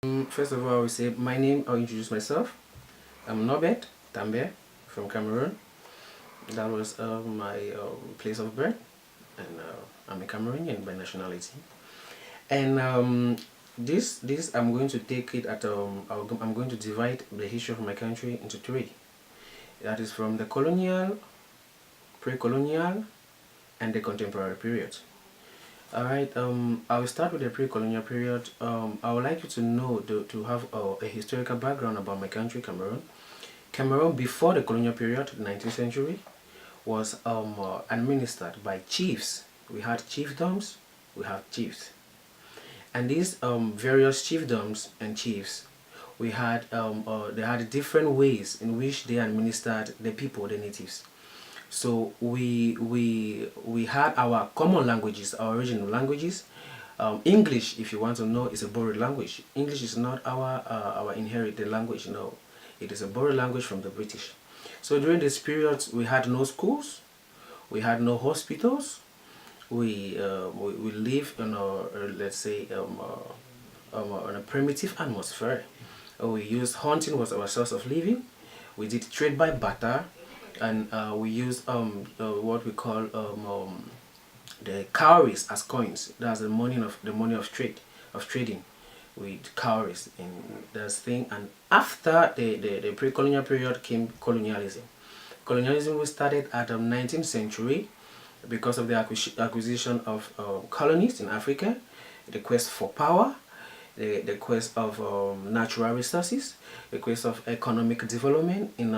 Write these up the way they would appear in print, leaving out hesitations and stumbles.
First of all, I will say my name. I'll introduce myself. I'm Norbert Tambe from Cameroon. That was my place of birth, and I'm a Cameroonian by nationality. And this I'm going to take it at I'm going to divide the history of my country into three. That is from the colonial, pre-colonial, and the contemporary period. Alright, I will start with the pre-colonial period. I would like you to know, to have a historical background about my country, Cameroon. Cameroon, before the colonial period, the 19th century, was administered by chiefs. We had chiefdoms, we have chiefs. And these various chiefdoms and chiefs, they had different ways in which they administered the people, the natives. So we had our common languages, our original languages. English, if you want to know, is a borrowed language. English is not our inherited language. No, it is a borrowed language from the British. So during this period, we had no schools, we had no hospitals. We live in let's say on a primitive atmosphere. We used hunting was our source of living. We did trade by barter, and we used what we call the cowries as coins. That's the money of trading with cowries in this thing. And after the pre-colonial period came colonialism. Colonialism was started at the 19th century because of the acquisition of colonies in Africa, the quest for power, the quest of natural resources, the quest of economic development in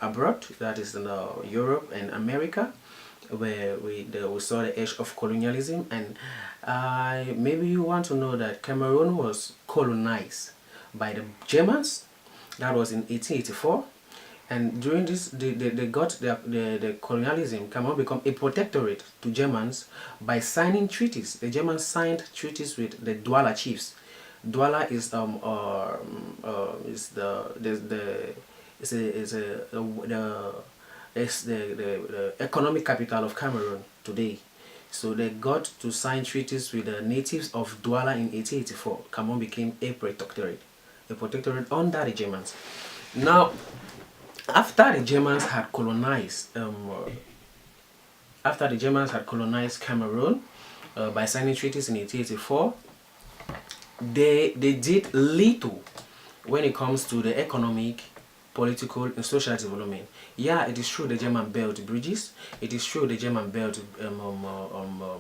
abroad, that is in Europe and America, where we saw the edge of colonialism. And maybe you want to know that Cameroon was colonized by the Germans. That was in 1884. And during this, they got the colonialism. Cameroon become a protectorate to Germans by signing treaties. The Germans signed treaties with the Douala chiefs. Douala is the economic capital of Cameroon today. So they got to sign treaties with the natives of Douala in 1884. Cameroon became a protectorate under the Germans. Now, after the Germans had colonized Cameroon by signing treaties in 1884, they did little when it comes to the economic, political, and social development. Yeah, it is true the German built bridges. It is true the German built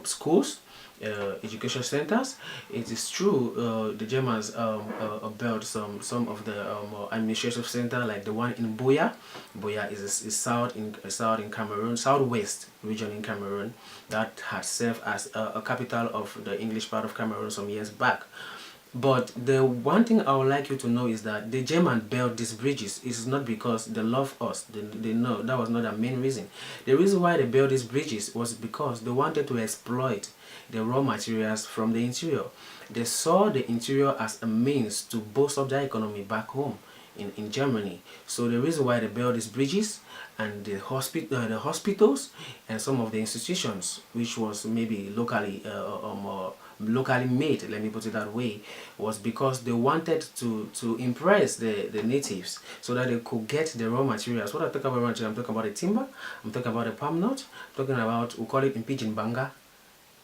schools, education centers. It is true the Germans built some of the administrative center, like the one in Buea. Buea is south in Cameroon, southwest region in Cameroon, that had served as a capital of the English part of Cameroon some years back. But the one thing I would like you to know is that the German built these bridges is not because they love us. They know that was not the main reason. The reason why they built these bridges was because they wanted to exploit the raw materials from the interior. They saw the interior as a means to boost up their economy back home in Germany. So the reason why they built these bridges and the hospitals and some of the institutions, which was maybe locally made, let me put it that way, was because they wanted to impress the natives so that they could get the raw materials. What I talk about raw materials, I'm talking about the timber, I'm talking about the palm nut, I'm talking about, we call it in Pidgin Banga,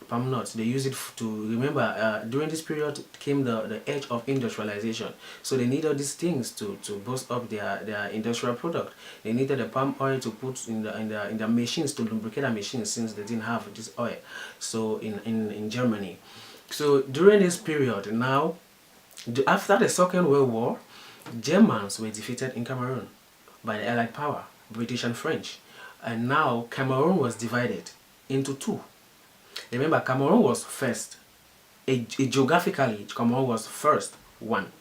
palm nuts. They use it to, remember, during this period came the age of industrialization. So they needed these things to boost up their industrial product. They needed the palm oil to put in the machines, to lubricate the machines, since they didn't have this oil. So in Germany. So during this period, now, after the Second World War, Germans were defeated in Cameroon by the Allied power, British and French. And now Cameroon was divided into two. Remember, Cameroon was first. Geographically, Cameroon was first one.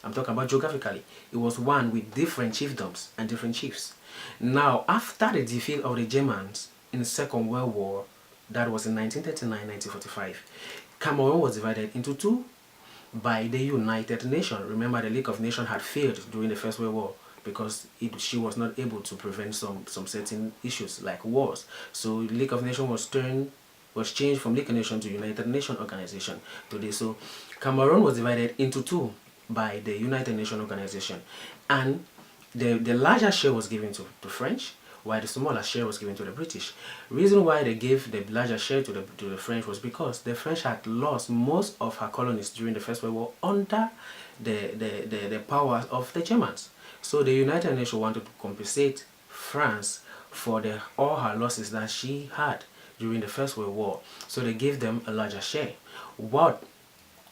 I'm talking about geographically. It was one with different chiefdoms and different chiefs. Now, after the defeat of the Germans in the Second World War, that was in 1939-1945, Cameroon was divided into two by the United Nations. Remember, the League of Nations had failed during the First World War because she was not able to prevent some certain issues like wars. So the League of Nations was changed from League of Nations to United Nations Organization today. So Cameroon was divided into two. by the United Nations organization, and the larger share was given to the French, while the smaller share was given to the British. Reason why they gave the larger share to the French was because the French had lost most of her colonies during the First World War under the powers of the Germans. So the United Nations wanted to compensate France for all her losses that she had during the First World War. So they gave them a larger share. What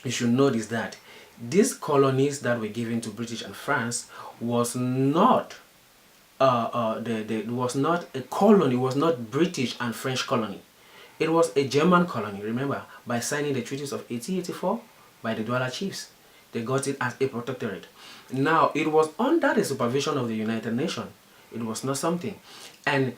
you should note is that these colonies that were given to British and France was not was not a colony, was not British and French colony. It was a German colony, remember, by signing the treaties of 1884 by the Douala chiefs. They got it as a protectorate. Now, it was under the supervision of the United Nations. It was not something. And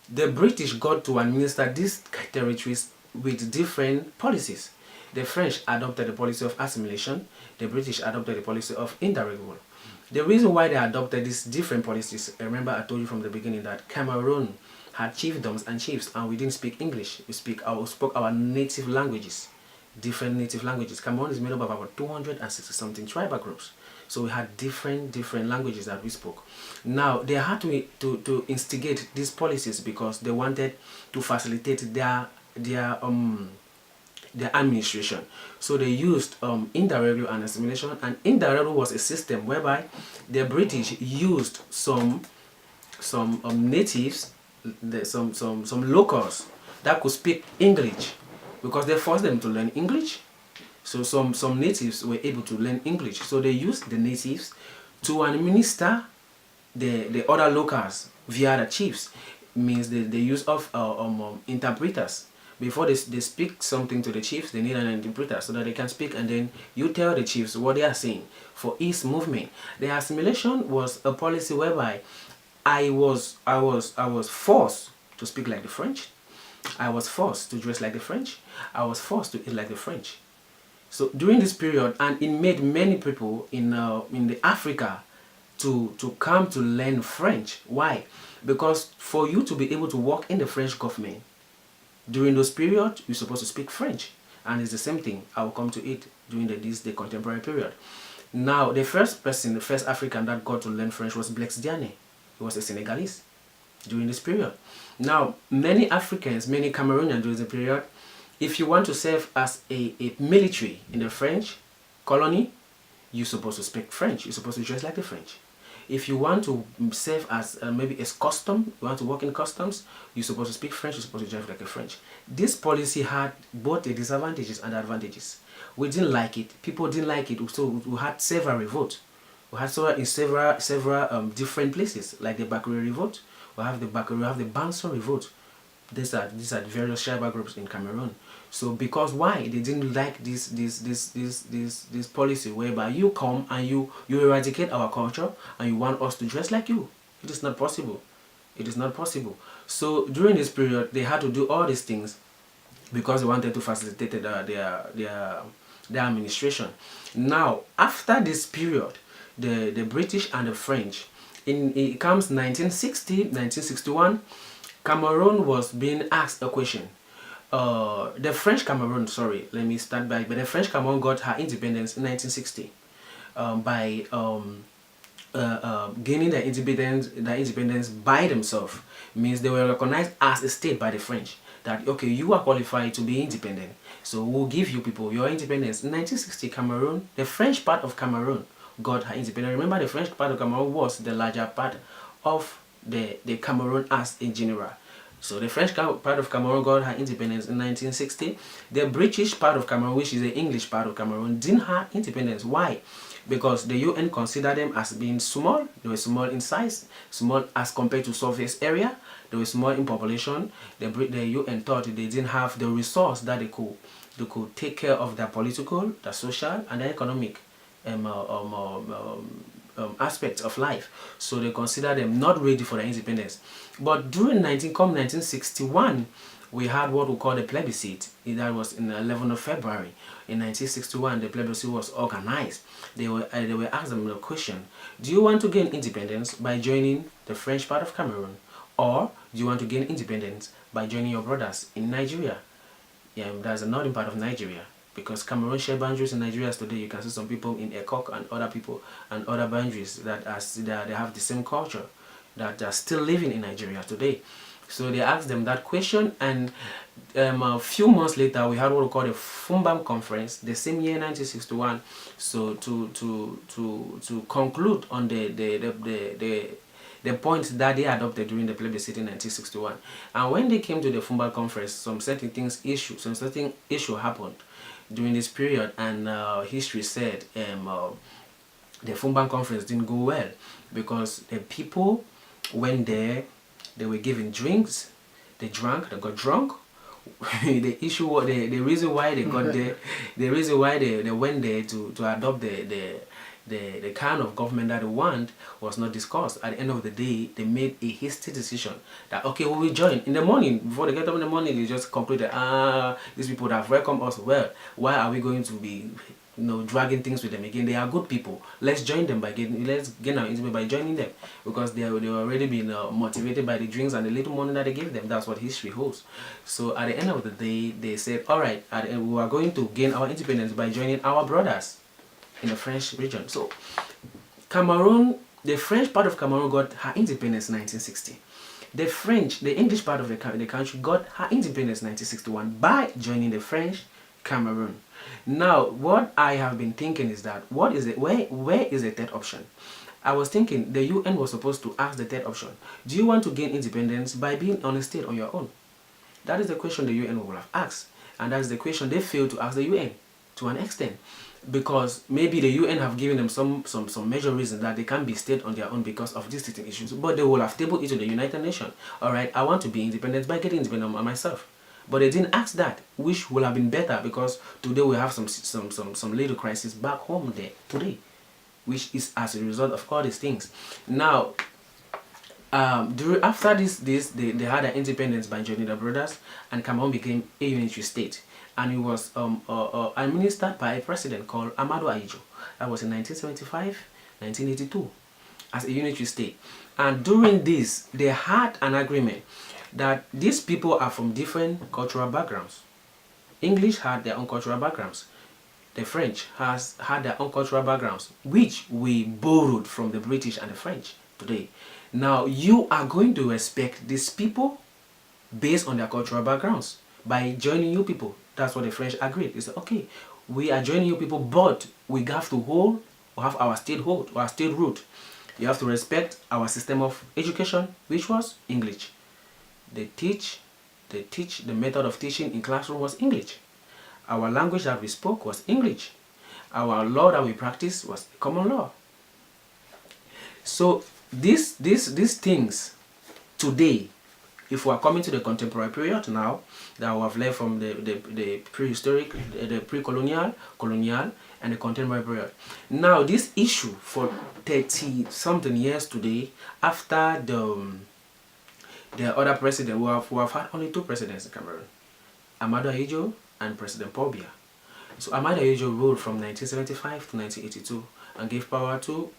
the British got to administer these territories with different policies. The French adopted the policy of assimilation. The British adopted the policy of indirect rule. The reason why they adopted these different policies, remember I told you from the beginning that Cameroon had chiefdoms and chiefs, and we didn't speak English. We spoke our native languages, different native languages. Cameroon is made up of about 260 something tribal groups. So we had different languages that we spoke. Now they had to instigate these policies because they wanted to facilitate their administration. So they used indirect rule and assimilation, and indirect rule was a system whereby the British used some natives, some locals that could speak English, because they forced them to learn English. So some natives were able to learn English. So they used the natives to administer the other locals via the chiefs. Means the use of interpreters. Before they speak something to the chiefs, they need an interpreter so that they can speak, and then you tell the chiefs what they are saying for ease movement. The assimilation was a policy whereby I was forced to speak like the French. I was forced to dress like the French. I was forced to eat like the French. So during this period, and it made many people in the Africa to come to learn French. Why? Because for you to be able to work in the French government during those periods, you're supposed to speak French, and it's the same thing. I will come to it during the contemporary period. Now, the first African that got to learn French was Blaise Diagne. He was a Senegalese during this period. Now, many Africans, many Cameroonians during the period, if you want to serve as a military in the French colony, you're supposed to speak French. You're supposed to dress like the French. If you want to serve as maybe as custom, you want to work in customs, you're supposed to speak French, you're supposed to drive like a French. This policy had both the disadvantages and the advantages. We didn't like it. People didn't like it. So we had several revolts. We had several different places, like the Bakuri revolt. We have the Banson revolt. These are various tribal groups in Cameroon. So because why they didn't like this policy whereby you come and you eradicate our culture and you want us to dress like you. It is not possible. It is not possible. So during this period they had to do all these things because they wanted to facilitate their administration. Now after this period, the British and the French, it comes 1960, 1961, Cameroon was being asked a question. The French Cameroon, sorry, let me start back, but the French Cameroon got her independence in 1960 by gaining their independence by themselves. Means they were recognized as a state by the French, that okay, you are qualified to be independent, so we'll give you people your independence. In 1960, Cameroon, the French part of Cameroon got her independence. Remember, the French part of Cameroon was the larger part of the Cameroon as in general. So the French part of Cameroon got her independence in 1960. The British part of Cameroon, which is the English part of Cameroon, didn't have independence. Why? Because the UN considered them as being small. They were small in size, small as compared to surface area. They were small in population. The UN thought they didn't have the resource that they could take care of their political, their social, and their economic aspects of life. So they consider them not ready for their independence. But during 1961, we had what we call the plebiscite. That was in the 11th of February. In 1961, the plebiscite was organized. They were asked them the question: do you want to gain independence by joining the French part of Cameroon, or do you want to gain independence by joining your brothers in Nigeria? Yeah, that's the northern part of Nigeria. because Cameroon share boundaries in Nigeria today. You can see some people in Ekok and other people and other boundaries that they have the same culture that are still living in Nigeria today. So they asked them that question, and a few months later we had what we call the Fumbam Conference, the same year 1961. So to conclude on the points that they adopted during the plebiscite in 1961. And when they came to the Fumbam Conference, some certain issue happened during this period, and history said the Fumbam Conference didn't go well because the people went there, they were given drinks, they got drunk. The issue was the reason why they got there, the reason why they went there to adopt the kind of government that they want was not discussed. At the end of the day, they made a hasty decision that, okay, we will join. In the morning, before they get up in the morning, they just concluded, these people that have welcomed us well, why are we going to be dragging things with them again? They are good people. Let's join them let's gain our intimacy by joining them, because they were already been motivated by the drinks and the little money that they gave them. That's what history holds. So at the end of the day, they said, all right, we are going to gain our independence by joining our brothers in the French region. So Cameroon, the French part of Cameroon got her independence in 1960. The English part of the country got her independence in 1961 by joining the French Cameroon. Now, what I have been thinking is that, where is the third option? I was thinking the UN was supposed to ask the third option. Do you want to gain independence by being on a state on your own? That is the question the UN will have asked. And that is the question they failed to ask the UN to an extent. Because maybe the UN have given them some major reason that they can't be state on their own because of these certain issues. But they will have tabled it to the United Nations. Alright, I want to be independent by getting independent on myself. But they didn't ask that, which would have been better, because today we have some little crisis back home there today, which is as a result of all these things. Now, after this they had their independence by joining the brothers, and Cameroon became a unitary state, and it was administered by a president called Amadou Ahidjo. That was in 1975, 1982, as a unitary state. And during this, they had an agreement that these people are from different cultural backgrounds. English had their own cultural backgrounds. The French had their own cultural backgrounds, which we borrowed from the British and the French today. Now, you are going to respect these people based on their cultural backgrounds by joining you people. That's what the French agreed. They said, okay, we are joining you people, but we have to have our state root. You have to respect our system of education, which was English. The method of teaching in classroom was English. Our language that we spoke was English. Our law that we practiced was common law. So these things today, if we are coming to the contemporary period now, that we have left from the prehistoric, the pre-colonial, colonial, and the contemporary period. Now this issue for 30-something years today, after the other president, we have had only two presidents in Cameroon, Amadou Ahidjo and President Paul Biya. So Amadou Ahidjo ruled from 1975 to 1982 and gave power to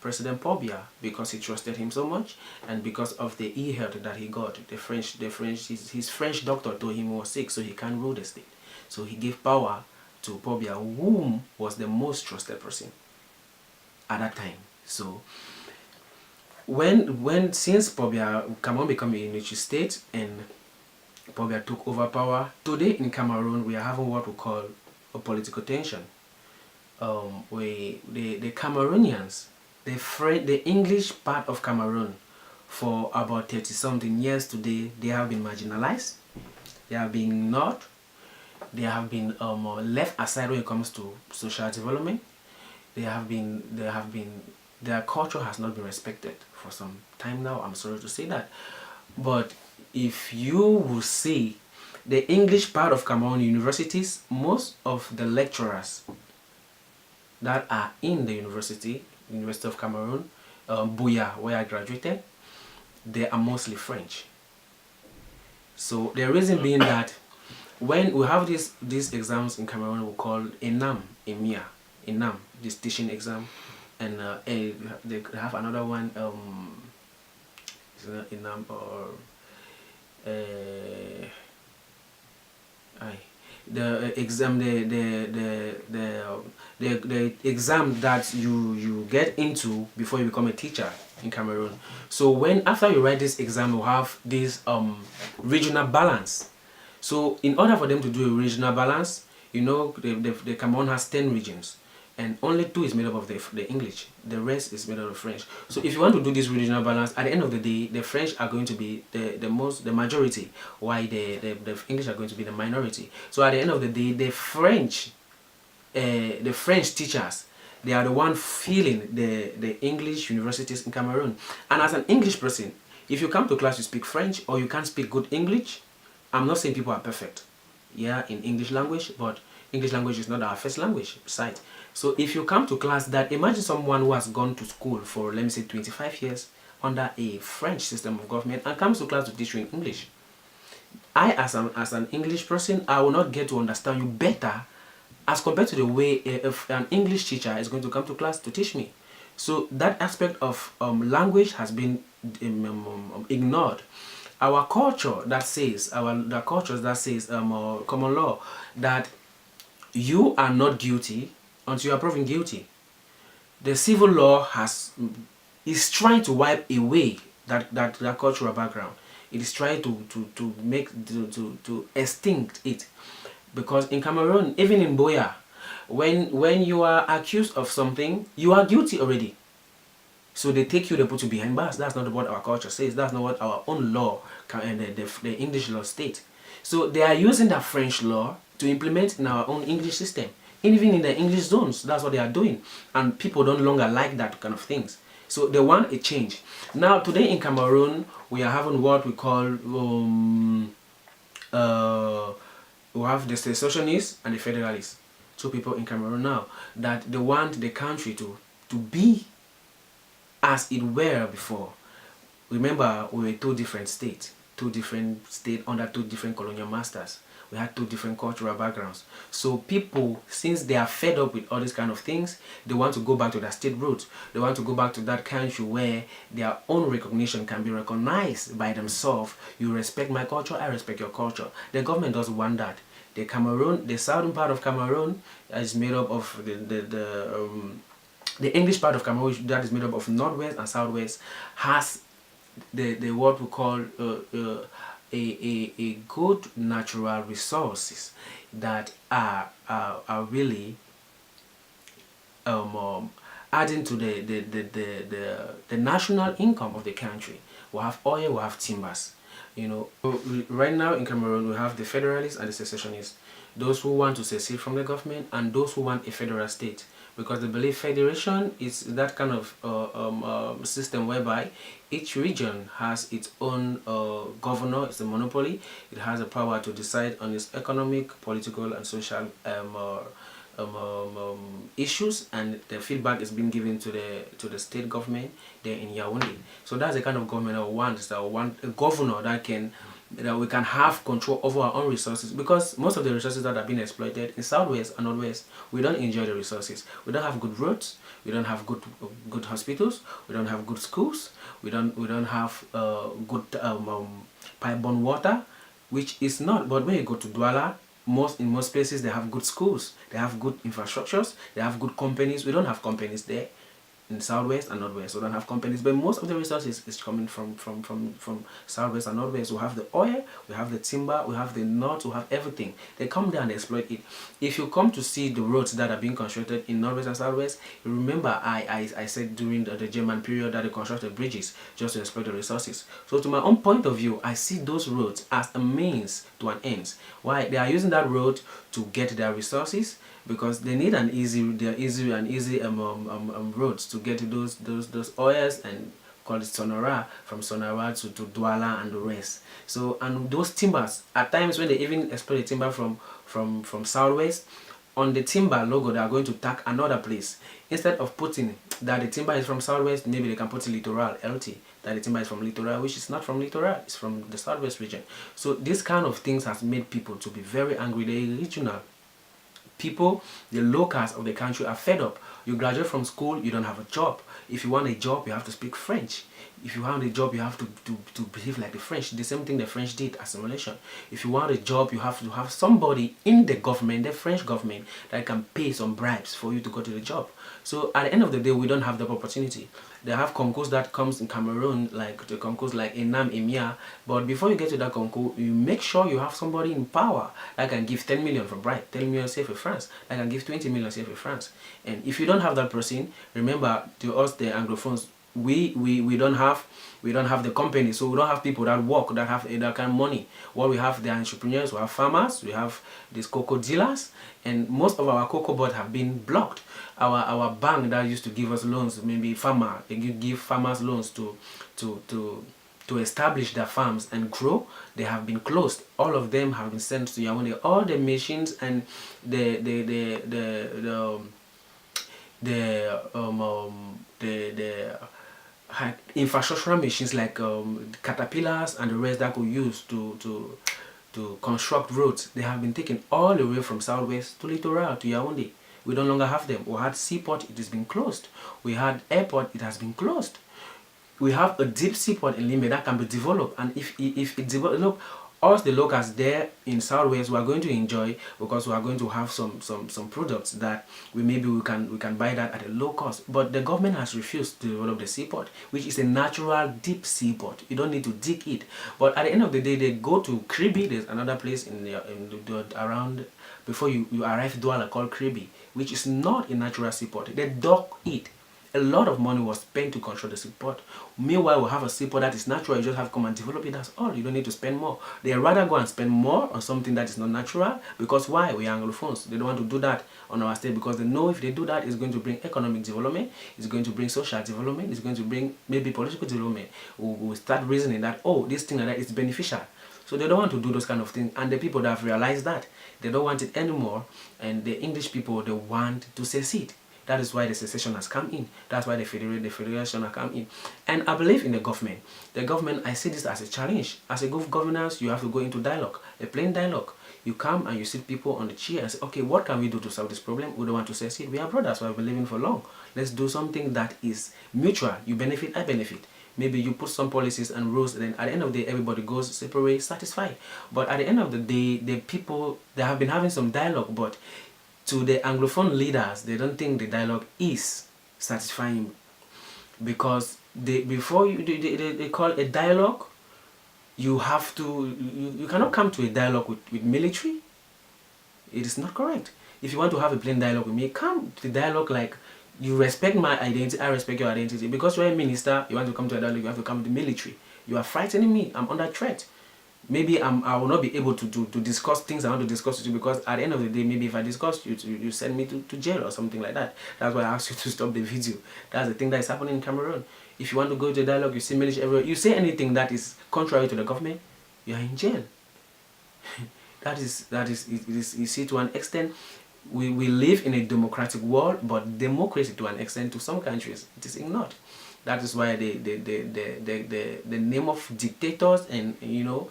President Paul Biya because he trusted him so much, and because of the e-health that he got. His French doctor told him he was sick, so he can't rule the state. So he gave power to Paul Biya, whom was the most trusted person at that time. So since Paul Biya, Cameroon became a unitary state and Paul Biya took over power, today in Cameroon we are having what we call a political tension. The Cameroonians, the English part of Cameroon, for about 30-something years today, they have been marginalized, they have been ignored, they have been left aside when it comes to social development. Their culture has not been respected for some time now. I'm sorry to say that. But if you will see the English part of Cameroon universities, most of the lecturers that are in the University of Cameroon, Buya, where I graduated, they are mostly French. So the reason being that when we have these exams in Cameroon, we call ENAM, ENAM, this teaching exam, and they have another one, ENAM or the exam the exam that you get into before you become a teacher in Cameroon. So when after you write this exam, you have this regional balance. So in order for them to do a regional balance, you know, the Cameroon has 10 regions, and only 2 is made up of the English. The rest is made up of French. So if you want to do this regional balance, at the end of the day, the French are going to be the majority, while the English are going to be the minority. So at the end of the day, the French teachers, they are the one filling the English universities in Cameroon. And as an English person, if you come to class, you speak French or you can't speak good English, I'm not saying people are perfect, yeah, in English language, but English language is not our first language, besides. So if you come to class, that imagine someone who has gone to school for, let me say, 25 years under a French system of government and comes to class to teach you in English. I, as an English person, I will not get to understand you better as compared to the way if an English teacher is going to come to class to teach me. So that aspect of language has been ignored. Our culture that says, the cultures that says common law, that you are not guilty until you are proven guilty. The civil law is trying to wipe away that cultural background. It is trying to make to extinct it, because in Cameroon, even in Boya, when you are accused of something, you are guilty already. So they take you, they put you behind bars. That's not what our culture says. That's not what our own law and the English law state. So they are using that French law to implement in our own English system. Even in the English zones, that's what they are doing. And people don't longer like that kind of things. So they want a change. Now today in Cameroon, we are having what we call, we have the secessionists and the federalists. 2 people in Cameroon now, that they want the country to be as it were before. Remember, we were 2 different states under 2 different colonial masters. We had 2 different cultural backgrounds. So people, since they are fed up with all these kind of things, they want to go back to their state roots. They want to go back to that country where their own recognition can be recognized by themselves. You respect my culture, I respect your culture. The government doesn't want that. The southern part of Cameroon is made up of the English part of Cameroon, that is made up of northwest and southwest, has the what we call a good natural resources that are really adding to the national income of the country. We have oil, we have timbers. You know, right now in Cameroon, we have the federalists and the secessionists. Those who want to secede from the government and those who want a federal state, because they believe federation is that kind of system whereby each region has its own governor. It's a monopoly. It has the power to decide on its economic, political, and social issues, and the feedback is being given to the state government there in Yaoundé. So that's the kind of government I want. Is that I want a governor that we can have control over our own resources, because most of the resources that are being exploited in southwest and northwest, we don't enjoy the resources. We don't have good roads, we don't have good hospitals, we don't have good schools, we don't have good pipe-borne water, which is not. But when you go to Douala, in most places they have good schools, they have good infrastructures, they have good companies. We don't have companies there. In southwest and northwest, we don't have companies, but most of the resources is coming from southwest and northwest. We have the oil, we have the timber, we have the nuts, we have everything. They come there and exploit it. If you come to see the roads that are being constructed in northwest and southwest, you remember I said during the German period that they constructed bridges just to exploit the resources. So to my own point of view, I see those roads as a means to an end. Why? They are using that road to get their resources, because they need easy roads to get those oils and call it Sonora, from Sonora to Douala and the rest. So, and those timbers, at times when they even export the timber from southwest, on the timber logo they are going to tag another place. Instead of putting that the timber is from southwest, maybe they can put Littoral LT, that the timber is from Littoral, which is not from Littoral, it's from the southwest region. So this kind of things has made people to be very angry. The regional people, the locals of the country, are fed up. You graduate from school, you don't have a job. If you want a job, you have to speak French. If you want a job, you have to behave like the French. The same thing the French did, assimilation. If you want a job, you have to have somebody in the government, the French government, that can pay some bribes for you to go to the job. So at the end of the day, we don't have the opportunity. They have concourse that comes in Cameroon, like the concourse like Enam, Emia. But before you get to that concourse, you make sure you have somebody in power that can give 10 million for bribe, 10 million say for France, that can give 20 million say for France. And if you don't have that person, remember, to us the Anglophones, we don't have the company, so we don't have people that work, that have that kind of money. What we have, the entrepreneurs, we have farmers, we have these cocoa dealers, and most of our cocoa boards have been blocked. Our bank that used to give us loans, maybe farmer, they give farmers loans to establish their farms and grow, they have been closed. All of them have been sent to Yaoundé. All the machines and the infrastructural machines like caterpillars and the rest that could use to construct roads, they have been taken all the way from southwest to littoral to Yaoundé. We no longer have them. We had seaport, it has been closed. We had airport, it has been closed. We have a deep seaport in Limbe that can be developed, and if it develops, look, us the locals there in southwest, we are going to enjoy, because we are going to have some products that we can buy that at a low cost. But the government has refused to develop the seaport, which is a natural deep seaport. You don't need to dig it. But at the end of the day, they go to Kribi. There's another place in the around before you arrive Douala called Kribi, which is not a natural seaport. They dock it. A lot of money was spent to construct the seaport. Meanwhile, we have a seaport that is natural. You just have to come and develop it. That's all. You don't need to spend more. They rather go and spend more on something that is not natural. Because why? We are Anglophones. They don't want to do that on our state, because they know if they do that, it's going to bring economic development. It's going to bring social development. It's going to bring maybe political development. We'll start reasoning that, oh, this thing like that is beneficial. So they don't want to do those kind of things. And the people that have realized that, they don't want it anymore. And the English people, they want to secede. That is why the secession has come in. That's why the federation has come in. And I believe in the government. The government, I see this as a challenge. As a governance, you have to go into dialogue, a plain dialogue. You come and you sit people on the chair and say, okay, what can we do to solve this problem? We don't want to secede. We are brothers, we have been living for long. Let's do something that is mutual. You benefit, I benefit. Maybe you put some policies and rules, and then at the end of the day, everybody goes separate, satisfied. But at the end of the day, the people, they have been having some dialogue, but to the Anglophone leaders, they don't think the dialogue is satisfying, because before they call a dialogue, you have to, you cannot come to a dialogue with military. It is not correct. If you want to have a plain dialogue with me, come to the dialogue like, you respect my identity, I respect your identity. Because you're a minister, you want to come to a dialogue, you have to come to the military. You are frightening me, I'm under threat. Maybe I will not be able to discuss things I want to discuss with you, because at the end of the day, maybe if I discuss you send me to jail or something like that. That's why I asked you to stop the video. That's the thing that is happening in Cameroon. If you want to go to a dialogue, you see military everywhere. You say anything that is contrary to the government, you are in jail. that is you see, to an extent, we live in a democratic world, but democracy to an extent, to some countries, it is ignored. That is why the name of dictators and, you know,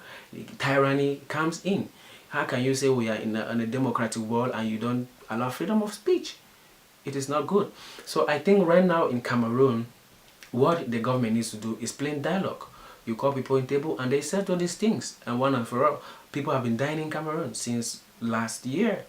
tyranny comes in. How can you say we are in a democratic world and you don't allow freedom of speech? It is not good. So I think right now in Cameroon, what the government needs to do is plain dialogue. You call people in table and they settle these things, and one and for all. People have been dying in Cameroon since last year.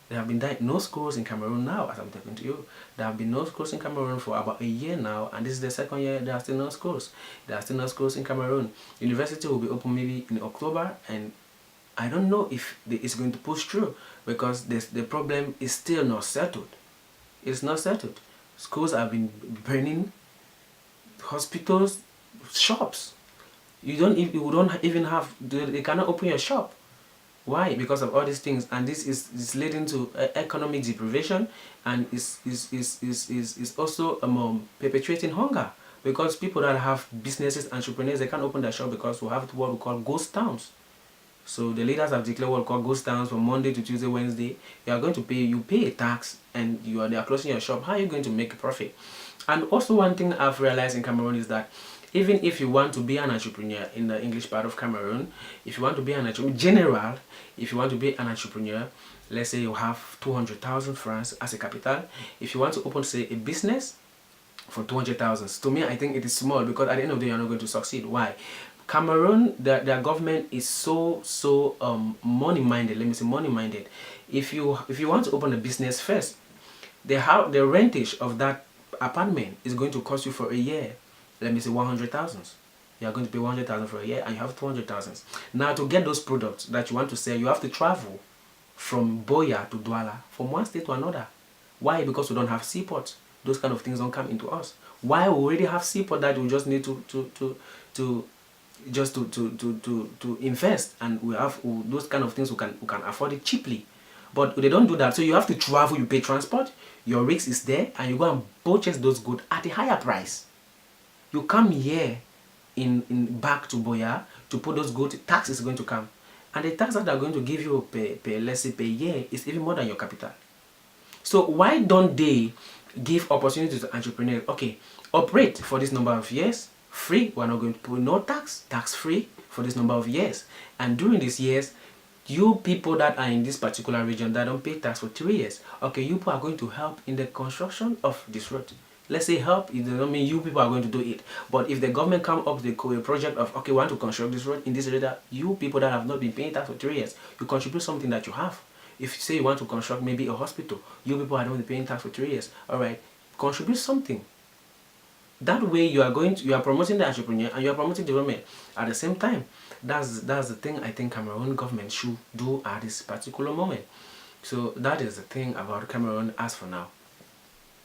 There have been no schools in Cameroon now, as I'm talking to you. There have been no schools in Cameroon for about a year now, and this is the second year there are still no schools. There are still no schools in Cameroon. University will be open maybe in October, and I don't know if it's going to push through, because the problem is still not settled. It's not settled. Schools have been burning, hospitals, shops. You don't even have, they cannot open your shop. Why? Because of all these things, and this is leading to economic deprivation, and is also perpetuating hunger, because people that have businesses, entrepreneurs, they can't open their shop because we have what we call ghost towns. So the leaders have declared what we call ghost towns from Monday to Tuesday, Wednesday. You are going to pay a tax, and they are closing your shop. How are you going to make a profit? And also one thing I've realized in Cameroon is that even if you want to be an entrepreneur in the English part of Cameroon, if you want to be an entrepreneur, if you want to be an entrepreneur, let's say you have 200,000 francs as a capital. If you want to open, say, a business for 200,000, to me, I think it is small, because at the end of the day, you're not going to succeed. Why? Cameroon, their government is so money minded. Let me say money minded. If you want to open a business first, the rentage of that apartment is going to cost you for a year, let me say 100,000. You are going to pay 100,000 for a year, and you have 200,000. Now, to get those products that you want to sell, you have to travel from Boya to Douala, from one state to another. Why? Because we don't have seaports. Those kind of things don't come into us. Why? We already have seaport that we just need to invest, and we have those kind of things. We can afford it cheaply, but they don't do that. So you have to travel. You pay transport. Your risk is there, and you go and purchase those goods at a higher price. You come here in back to Boya to put those goods. Tax is going to come, and the tax that they're going to give you let's say per year is even more than your capital. So why don't they give opportunity to entrepreneurs? Okay, operate for this number of years, free. We're not going to put no tax free for this number of years. And during these years, you people that are in this particular region that don't pay tax for 3 years, okay, you people are going to help in the construction of this road. Let's say help, it doesn't mean you people are going to do it. But if the government come up with a project of, okay, we want to construct this road in this area, you people that have not been paying tax for 3 years, you contribute something that you have. If you say you want to construct maybe a hospital, you people are not paying tax for 3 years. All right, contribute something. That way you are promoting the entrepreneur, and you are promoting development at the same time. That's the thing I think Cameroon government should do at this particular moment. So that is the thing about Cameroon as for now.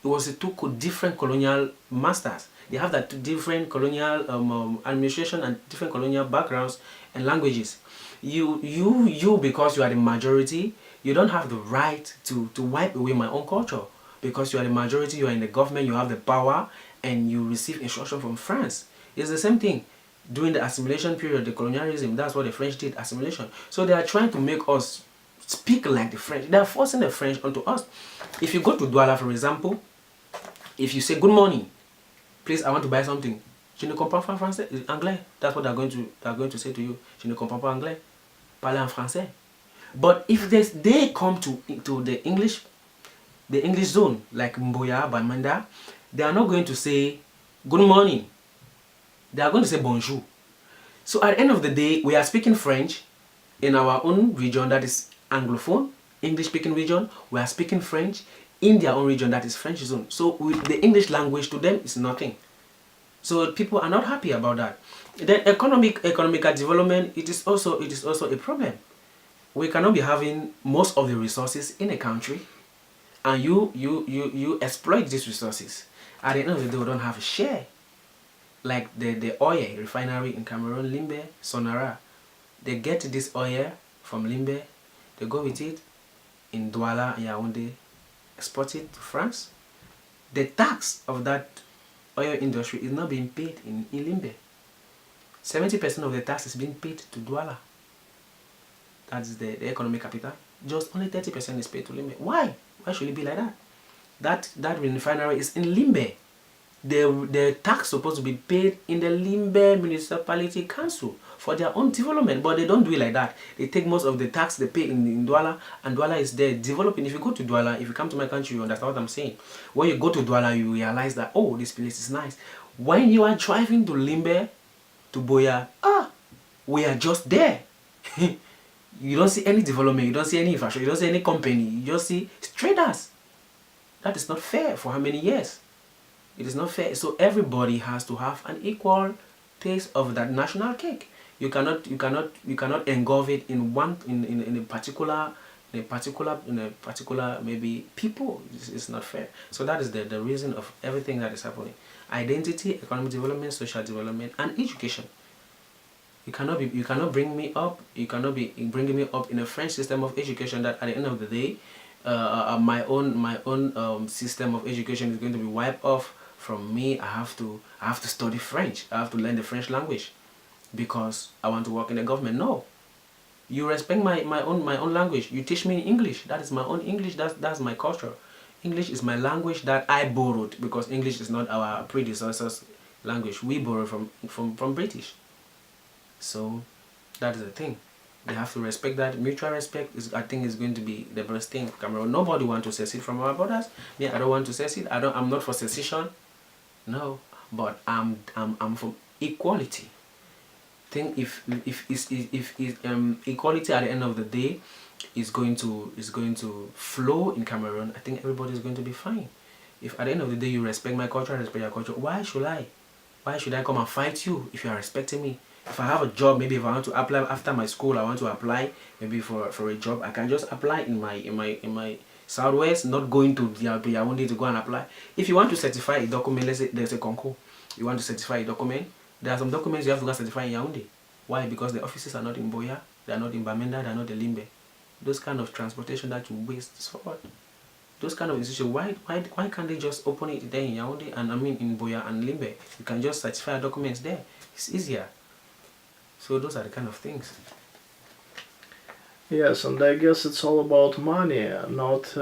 It was two different colonial masters. They have that different colonial administration and different colonial backgrounds and languages. You because you are the majority, you don't have the right to wipe away my own culture. Because you are the majority, you are in the government, you have the power, and you receive instruction from France. It's the same thing. During the assimilation period, the colonialism, that's what the French did, assimilation. So they are trying to make us speak like the French. They are forcing the French onto us. If you go to Douala, for example, if you say good morning, please, I want to buy something, je ne comprends pas français, anglais. That's what they're going to say to you. Je ne comprends pas anglais. Parlez en français. But if they come to the English zone, like Mboya, Bamanda, they are not going to say good morning. They are going to say bonjour. So at the end of the day, we are speaking French in our own region that is Anglophone, English-speaking region. We are speaking French in their own region that is French zone. So the English language to them is nothing. So people are not happy about that. Then economical development, it is also a problem. We cannot be having most of the resources in a country, and you exploit these resources. At the end of the day, we don't have a share. Like the oil refinery in Cameroon, Limbe, Sonara, they get this oil from Limbe, they go with it in Douala and Yaoundé, export it to France. The tax of that oil industry is not being paid in Limbe. 70% of the tax is being paid to Douala. That's the economic capital. Just only 30% is paid to Limbe. Why? Why should it be like that? That refinery is in Limbe. The tax supposed to be paid in the Limbe Municipality Council for their own development, but they don't do it like that. They take most of the tax they pay in Douala, and Douala is there developing. If you go to Douala, if you come to my country, you understand what I'm saying. When you go to Douala, you realize that, oh, this place is nice. When you are driving to Limbe, to Boya, we are just there. You don't see any development, you don't see any infrastructure, you don't see any company, you just see traders. That is not fair. For how many years? It is not fair. So everybody has to have an equal taste of that national cake. You cannot engulf it in a particular maybe people. It's not fair. So that is the reason of everything that is happening. Identity, economic development, social development, and education. You cannot bring me up. You cannot be bringing me up in a French system of education that at the end of the day, my own system of education is going to be wiped off from me. I have to study French. I have to learn the French language because I want to work in the government. No, you respect my own language. You teach me English. That is my own English. That's my culture. English is my language that I borrowed, because English is not our predecessors' language. We borrow from British. So that is the thing. They have to respect that. Mutual respect is, I think, is going to be the best thing for Cameroon. Nobody want to secede from our borders. Me, I don't want to secede. I'm not for secession. No, but I'm for equality. Think if equality at the end of the day is going to flow in Cameroon, I think everybody is going to be fine. If at the end of the day you respect my culture, I respect your culture, why should I come and fight you if you are respecting me? If I have a job, maybe if I want to apply after my school, I want to apply maybe for a job, I can just apply in my Southwest, not going to Yaoundé to go and apply. If you want to certify a document, let's say there's a concours, you want to certify a document, there are some documents you have to go and certify in Yaoundé. Why? Because the offices are not in Boya, they are not in Bamenda, they are not in Limbe. Those kind of transportation that you waste is for what? Those kind of institutions, why can't they just open it there in Yaoundé and I mean in Boya and Limbe? You can just certify documents there. It's easier. So those are the kind of things. Yes, and I guess it's all about money, not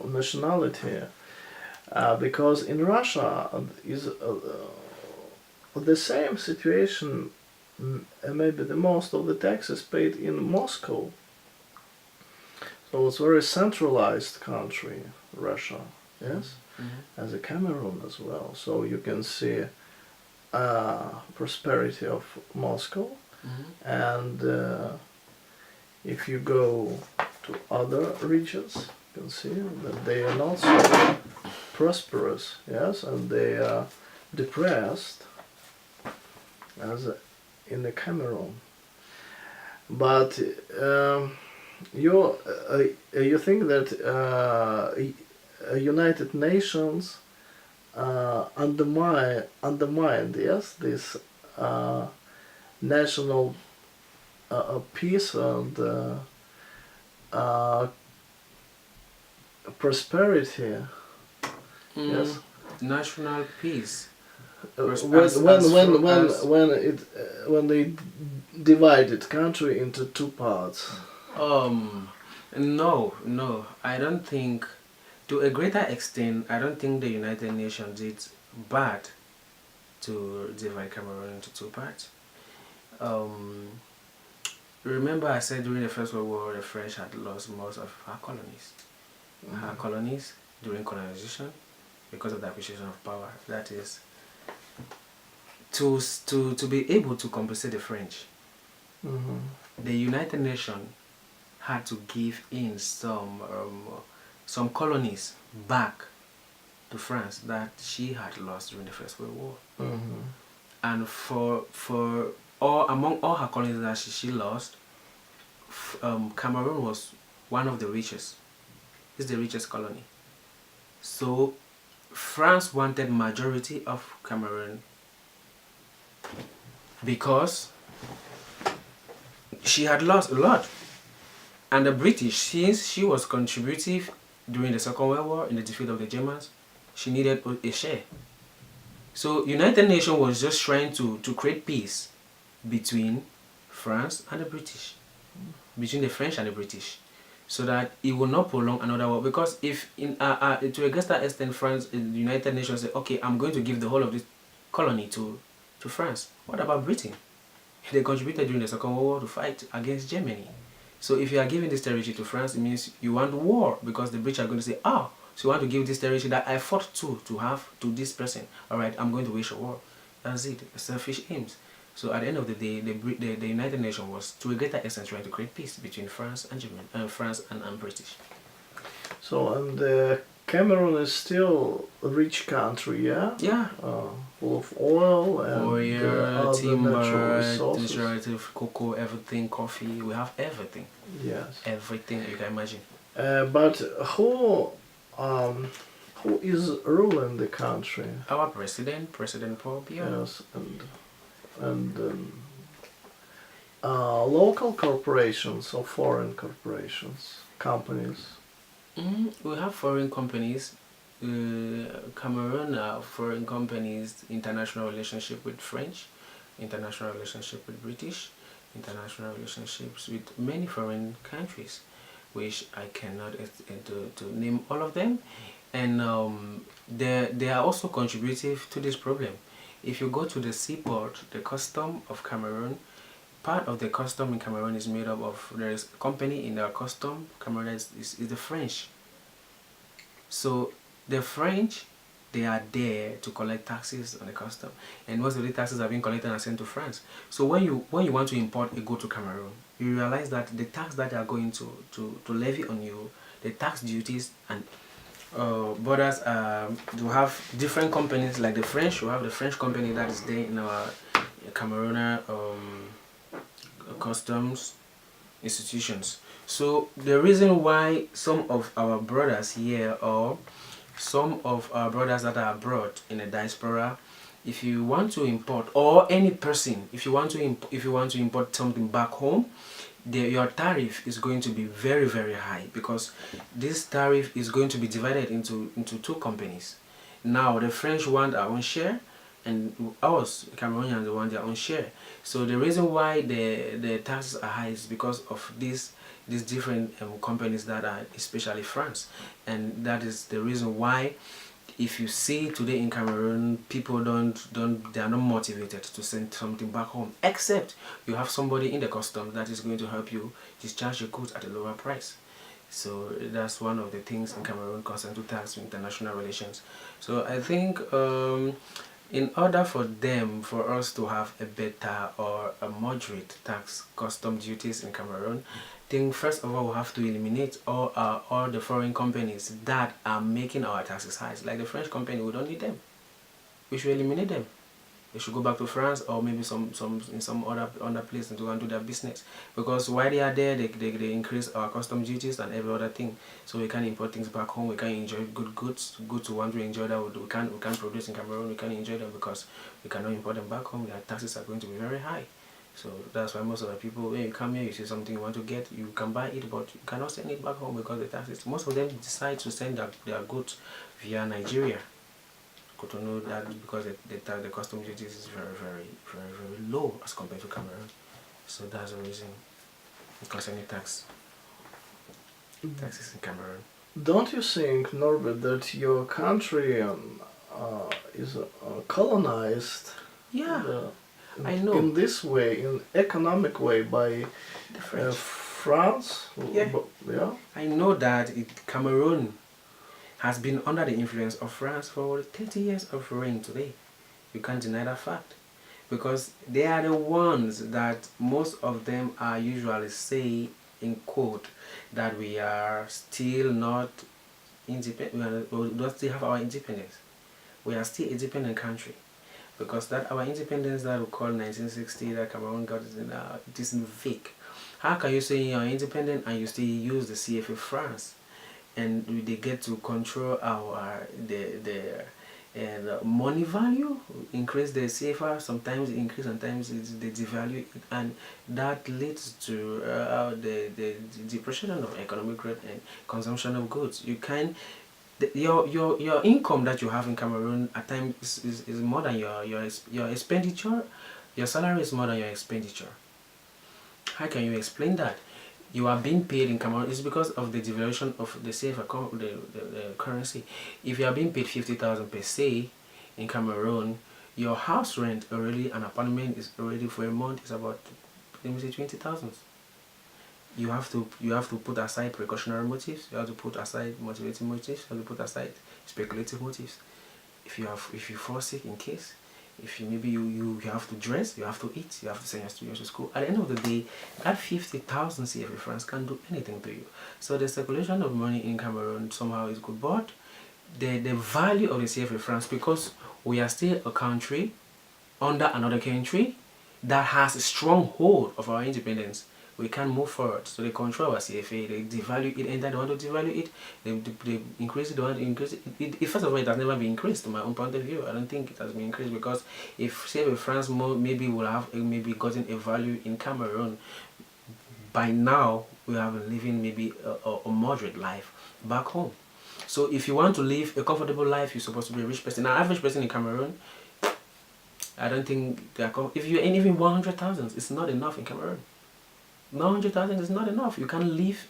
nationality. Because in Russia is the same situation, maybe the most of the taxes paid in Moscow. So it's a very centralized country, Russia, yes, as a Cameroon as well. So you can see prosperity of Moscow, and if you go to other regions, you can see that they are not so prosperous, yes, and they are depressed as in the Cameroon. But you think that United Nations undermined, yes, this national peace and prosperity, yes, national peace. When they divided country into two parts. No, I don't think, to a greater extent, I don't think the United Nations did bad to divide Cameroon into two parts. Remember I said during the First World War the French had lost most of her colonies. Her colonies during colonization because of the acquisition of power. That is, to be able to compensate the French, the United Nations had to give in some colonies back to France that she had lost during the First World War. And among all her colonies that she lost, Cameroon was one of the richest. It's the richest colony. So France wanted majority of Cameroon because she had lost a lot. And the British, since she was contributive during the Second World War in the defeat of the Germans, she needed a share. So United Nations was just trying to create peace between France and the British, between the French and the British, so that it will not prolong another war. Because if to a greater extent France, the United Nations said, okay, I'm going to give the whole of this colony to France. What about Britain? They contributed during the Second World War to fight against Germany. So if you are giving this territory to France, it means you want war, because the British are going to say, so you want to give this territory that I fought to have to this person. Alright, I'm going to wage a war. That's it. Selfish aims. So at the end of the day, the United Nations was to a greater extent trying to create peace between France and Germany, France and British. So, and Cameroon is still a rich country, yeah? Yeah. Full of oil and oil, timber, resources. cocoa, everything, coffee. We have everything. Yes. Everything you can imagine. But who is ruling the country? Our President Paul Biya. Yes, and local corporations or foreign corporations, companies. We have foreign companies. Cameroon, foreign companies, international relationship with French, international relationship with British, international relationships with many foreign countries, which I cannot to name all of them. And they are also contributive to this problem. If you go to the seaport, the custom of Cameroon part of the custom in Cameroon is made up of, there is a company in the custom Cameroon is the French. So the French, they are there to collect taxes on the custom, and most of the taxes are being collected and sent to France. So when you want to import a good to Cameroon, you realize that the tax that they are going to levy on you, the tax duties and borders, to have different companies like the French. You have the French company that is there in our Cameroon customs institutions. So the reason why some of our brothers here, or some of our brothers that are abroad in the diaspora, if you want to import, or any person, if you want to import something back home, your tariff is going to be very, very high, because this tariff is going to be divided into two companies. Now the French want their own share, and us Cameroonians want their own share. So the reason why the taxes are high is because of these different companies that are especially France, and that is the reason why, if you see today in Cameroon, people they are not motivated to send something back home, except you have somebody in the customs that is going to help you discharge your goods at a lower price. So that's one of the things in Cameroon concerned to tax international relations. So I think in order for us to have a better or a moderate tax custom duties in Cameroon, I think first of all we have to eliminate all the foreign companies that are making our taxes high. Like the French company, we don't need them. We should eliminate them. They should go back to France, or maybe some in some other place, and to go and do their business. Because while they are there, they increase our custom duties and every other thing. So we can import things back home. We can enjoy goods to want to enjoy that we can't produce in Cameroon. We can enjoy them because we cannot import them back home. Their taxes are going to be very high. So that's why most of the people, when you come here, you see something you want to get, you can buy it, but you cannot send it back home because the taxes. Most of them decide to send their goods via Nigeria. Got to know that because the custom duties is very, very, very, very low as compared to Cameroon. So that's the reason concerning taxes in Cameroon. Don't you think, Norbert, that your country is colonized? Yeah, I know. In this way, in economic way, by The French. France. Yeah. Yeah. I know that Cameroon has been under the influence of France for 30 years of reign today. You can't deny that fact. Because they are the ones that most of them are usually say, in quote, that we are still not independent, we don't still have our independence. We are still a dependent country. Because that our independence that we call 1960, that Cameroon got, it is fake. How can you say you are independent and you still use the CFA France? And they get to control our money value, increase the CFR, sometimes increase, sometimes they devalue it, and that leads to the depression of economic growth and consumption of goods. You can your income that you have in Cameroon at times is more than your expenditure. Your salary is more than your expenditure. How can you explain that? You are being paid in Cameroon. It's because of the devaluation of the CFA, the currency. If you are being paid 50,000 per se in Cameroon, your house rent already, an apartment is already for a month is about, let me say, 20,000. You have to put aside precautionary motives. You have to put aside motivating motives. You have to put aside speculative motives. If you fall sick, in case, if you have to dress, you have to eat, you have to send your students to school. At the end of the day, that 50,000 CFA francs can do anything to you. So the circulation of money in Cameroon somehow is good, but the value of the CFA francs, because we are still a country under another country that has a strong hold of our independence, we can't move forward. So they control our CFA, they devalue it, and they want to devalue it, they increase it, they want to increase it. First of all, it has never been increased, to my own point of view. I don't think it has been increased, because if CFA France maybe will have maybe gotten a value in Cameroon, by now we have been living maybe a moderate life back home. So if you want to live a comfortable life, you're supposed to be a rich person. An average person in Cameroon, I don't think if you ain't even 100,000, it's not enough in Cameroon. 100,000 is not enough. You can't live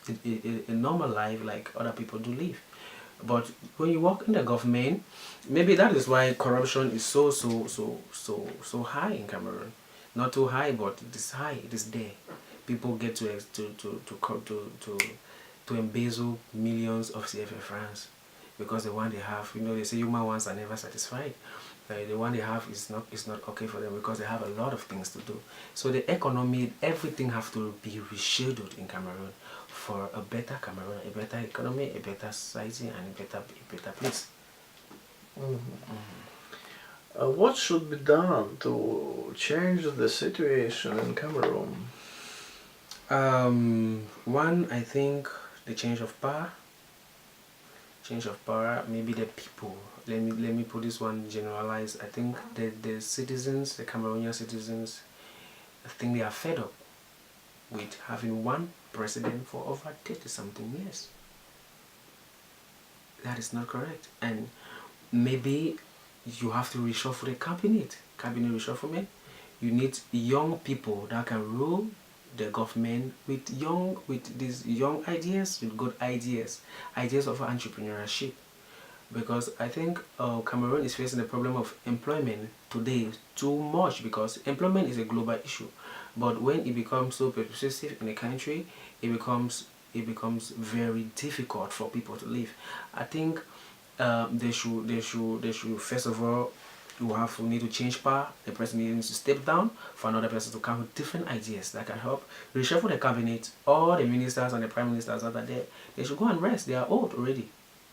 a normal life like other people do live. But when you work in the government, maybe that is why corruption is so high in Cameroon. not too high, but it is high. It is there. People get to embezzle millions of CFA francs because the one they have, they say human wants are never satisfied. The one they have is not okay for them because they have a lot of things to do. So the economy, everything have to be rescheduled in Cameroon for a better Cameroon, a better economy, a better society, and a better place. What should be done to change the situation in Cameroon? One, I think the change of power, maybe the people. Let me put this one generalized. I think the citizens, the Cameroonian citizens, I think they are fed up with having one president for over 30 something years. That is not correct. And maybe you have to reshuffle the cabinet reshufflement. You need young people that can rule the government with these young ideas, with good ideas of entrepreneurship. Because I think Cameroon is facing the problem of employment today too much, because employment is a global issue, but when it becomes so pervasive in a country, it becomes very difficult for people to live. I think they should first of all, we need to change power. The president needs to step down for another person to come with different ideas that can help reshuffle the cabinet. All the ministers and the prime ministers that are there, they should go and rest. They are old already,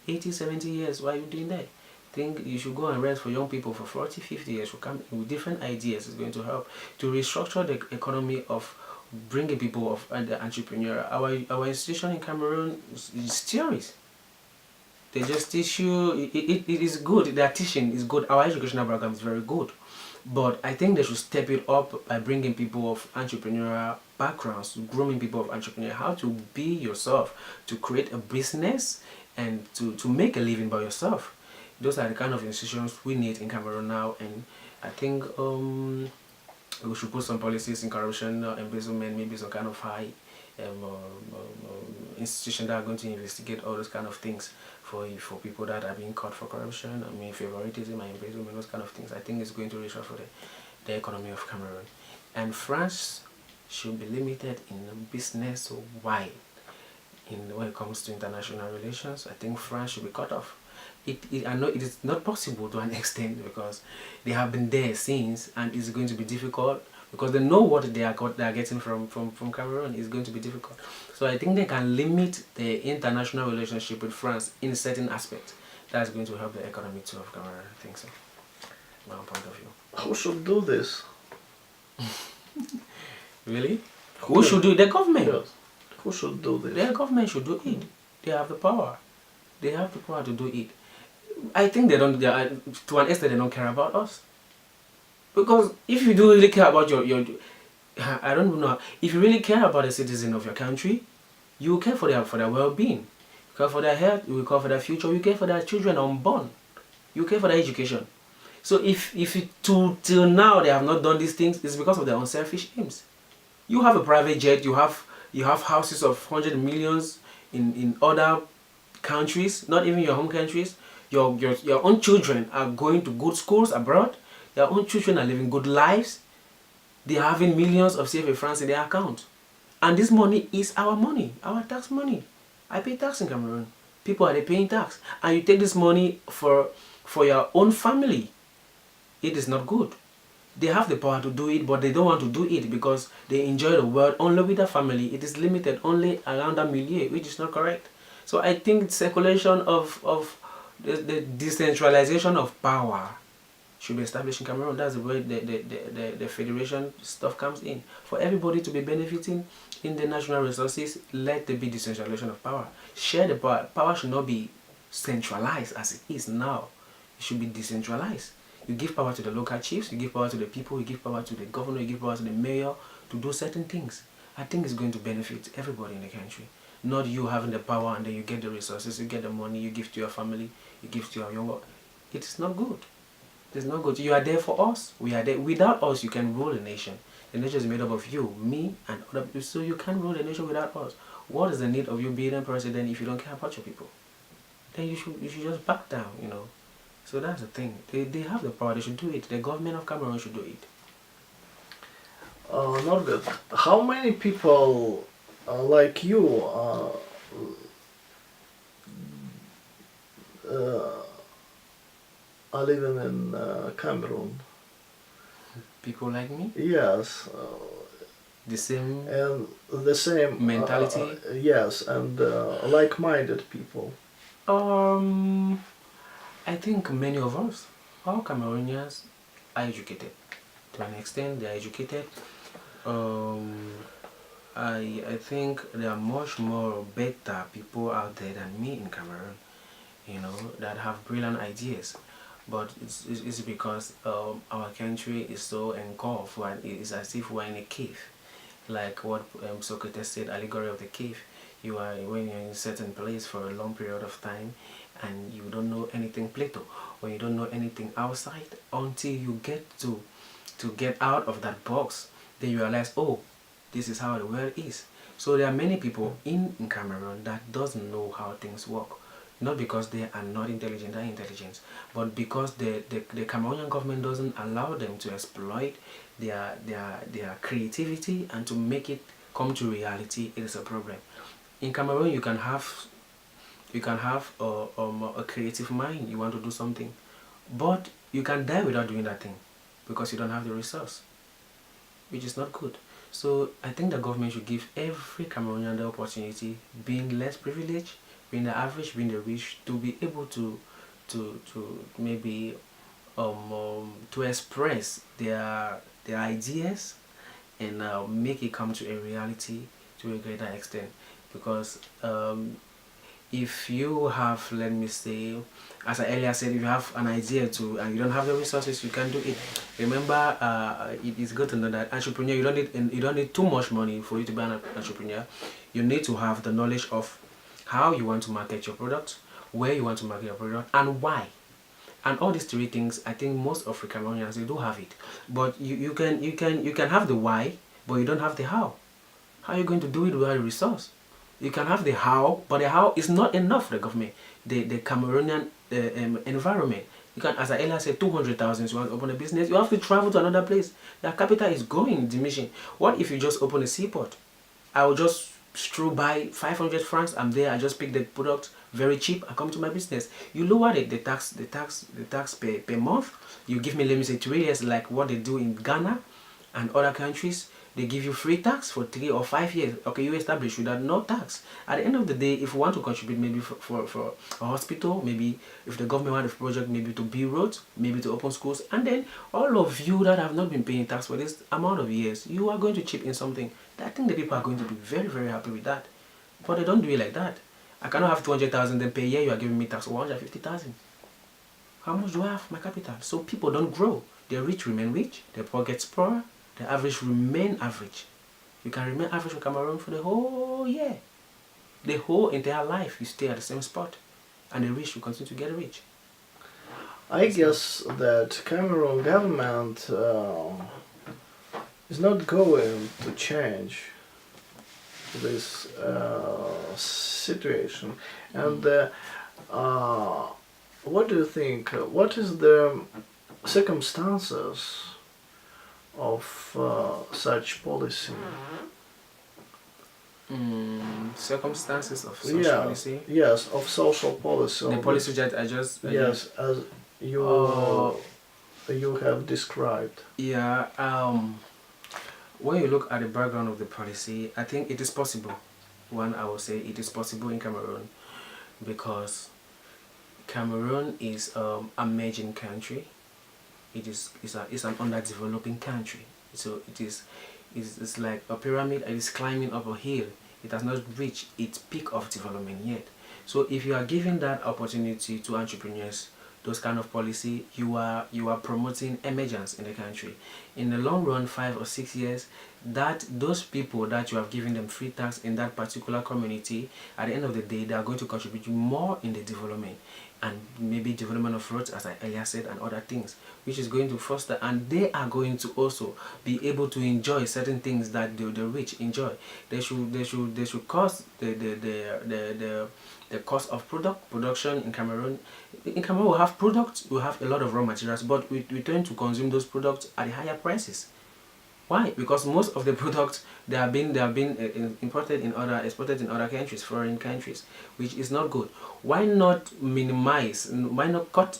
80, 70 years. Why are you doing that? I think you should go and rest. For young people for 40, 50 years should come with different ideas. It's going to help to restructure the economy of bringing people of the entrepreneur. Our institution in Cameroon is theories. They just teach you, it is good, their teaching is good, our educational program is very good, but I think they should step it up by bringing people of entrepreneurial backgrounds, grooming people of entrepreneur, how to be yourself, to create a business and to make a living by yourself. Those are the kind of institutions we need in Cameroon now, and I think we should put some policies in corruption, embezzlement, maybe some kind of high institution that are going to investigate all those kind of things for people that are being caught for corruption, favoritism and embezzlement, those kind of things. I think it's going to reshuffle the economy of Cameroon. And France should be limited in business wide. When it comes to international relations, I think France should be cut off. I know it is not possible to an extent because they have been there since, and it's going to be difficult because they know what they are getting from Cameroon is going to be difficult. So I think they can limit the international relationship with France in a certain aspect. That's going to help the economy too of Cameroon. I think so. My point of view. Who should do this? Really? Who should do it? The government. Yes. Who should do this? The government should do it. They have the power. They have the power to do it. I think to an extent they don't care about us. Because if you do really care about your I don't know, if you really care about the citizen of your country, you care for their well-being. You care for their health, you care for their future, you care for their children unborn. You care for their education. So if till now they have not done these things, it's because of their own selfish aims. You have a private jet, you have houses of 100 millions in other countries, not even your home countries. Your own children are going to good schools abroad. Their own children are living good lives. They are having millions of CFA francs in their account. And this money is our money, our tax money. I pay tax in Cameroon. People are paying tax. And you take this money for your own family. It is not good. They have the power to do it, but they don't want to do it because they enjoy the world only with their family. It is limited only around that milieu, which is not correct. So I think circulation of the decentralization of power should be established in Cameroon. That's the way the federation stuff comes in. For everybody to be benefiting in the national resources, let there be decentralization of power. Share the power. Power should not be centralized as it is now. It should be decentralized. You give power to the local chiefs, you give power to the people, you give power to the governor, you give power to the mayor to do certain things. I think it's going to benefit everybody in the country. Not you having the power and then you get the resources, you get the money, you give to your family, you give to your younger. It is not good. It's not good. You are there for us. We are there. Without us, you can rule the nation. The nation is made up of you, me, and other people. So you can't rule the nation without us. What is the need of you being a president if you don't care about your people? Then you should just back down, So that's the thing. They have the power. They should do it. The government of Cameroon should do it. Norbert, how many people like you uh, are living in Cameroon? People like me, Yes, the same and the same mentality. yes, and like-minded people. Um, I think many of us, all Cameroonians, are educated. To an extent, they are educated. Um, I think there are much more better people out there than me in Cameroon, you know, that have brilliant ideas. But it's because our country is so engulfed, and it's as if we're in a cave. Like what Socrates said, allegory of the cave. You are when you're in a certain place for a long period of time, and you don't know anything, Plato, when you don't know anything outside until you get to get out of that box, then you realize, oh, this is how the world is. So there are many people in Cameroon that doesn't know how things work. Not because they are not intelligent, they are intelligent, but because the Cameroonian government doesn't allow them to exploit their creativity and to make it come to reality. It is a problem. In Cameroon, you can have a creative mind. You want to do something, but you can die without doing that thing because you don't have the resource, which is not good. So I think the government should give every Cameroonian the opportunity, being less privileged, being the average, being the rich, to be able to maybe to express their ideas and make it come to a reality to a greater extent. Because if you have, let me say, as I earlier said, if you have an idea to and you don't have the resources, you can do it. Remember, it is good to know that entrepreneur, you don't need too much money for you to be an entrepreneur. You need to have the knowledge of how you want to market your product, where you want to market your product, and why. And all these three things, I think most of Cameroonians, they do have it. But you can have the why, but you don't have the how. How are you going to do it without a resource? You can have the how, but the how is not enough for the government. The Cameroonian environment. You can, as I earlier said, 200,000. You want to open a business, you have to travel to another place. Their capital is going, diminishing. What if you just open a seaport? I will just stroll by 500 francs. I'm there. I just pick the product very cheap. I come to my business. You lower the tax per month. You give me, let me say, 3 years, like what they do in Ghana and other countries. They give you free tax for 3 or 5 years. Okay, you establish without no tax. At the end of the day, if you want to contribute, maybe for a hospital, maybe if the government want a project, maybe to build roads, maybe to open schools, and then all of you that have not been paying tax for this amount of years, you are going to chip in something. I think the people are going to be very, very happy with that. But they don't do it like that. I cannot have 200,000, then per year you are giving me tax of 150,000. How much do I have my capital? So people don't grow. The rich remain rich, the poor gets poorer, the average remain average. You can remain average in Cameroon for the whole year. The whole entire life you stay at the same spot. And the rich will continue to get rich. I guess that Cameroon government is not going to change this situation. And what do you think? What is the circumstances of such policy? Circumstances of social Yeah, policy. yes, of social policy. The policy that I just Yes, as you you have described. yeah. When you look at the background of the policy, I think it is possible. One, I will say it is possible in Cameroon because Cameroon is an emerging country. It's an underdeveloping country. So it's like a pyramid. It is climbing up a hill. It has not reached its peak of development yet. So if you are giving that opportunity to entrepreneurs, those kind of policy, you are promoting emergence in the country. In the long run, 5 or 6 years, that those people that you have given them free tax in that particular community, at the end of the day, they are going to contribute more in the development and maybe development of roads, as I earlier said, and other things, which is going to foster, and they are going to also be able to enjoy certain things that the rich enjoy. They should cost the cost of production in Cameroon. In Cameroon, we have products, we have a lot of raw materials, but we tend to consume those products at higher prices. Why? Because most of the products they have been imported in other exported in other countries, foreign countries, which is not good. Why not minimize? Why not cut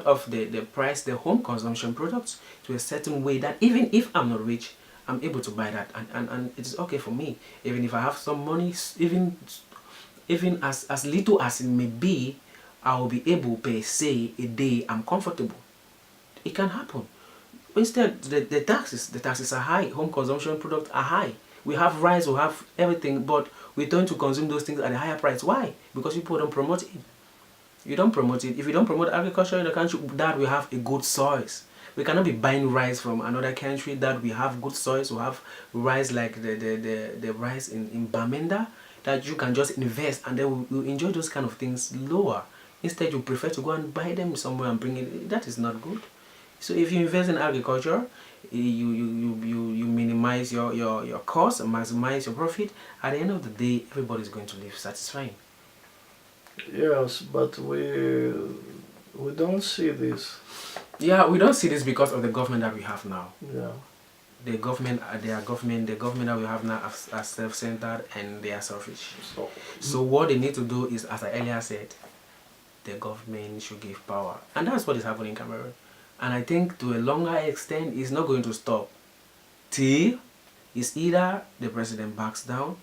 off the price, the home consumption products to a certain way that even if I'm not rich, I'm able to buy that, and it's okay for me. Even if I have some money, even as little as it may be, I will be able per se a day I'm comfortable. It can happen. Instead, the taxes are high. Home consumption products are high. We have rice, we have everything, but we tend to consume those things at a higher price. Why? Because people don't promote it. You don't promote it. If you don't promote agriculture in the country, that we have a good soils. We cannot be buying rice from another country that we have good soils. We have rice like the rice in Bamenda that you can just invest and then we'll enjoy those kind of things lower. Instead, you prefer to go and buy them somewhere and bring it. That is not good. So if you invest in agriculture, you minimize your cost and maximize your profit. At the end of the day, everybody is going to live satisfying. Yes, but we don't see this. Yeah, we don't see this because of the government that we have now. Yeah. The government that we have now are self-centered and they are selfish. So what they need to do is, as I earlier said, the government should give power, and that's what is happening in Cameroon. And I think to a longer extent, it's not going to stop till it's either the president backs down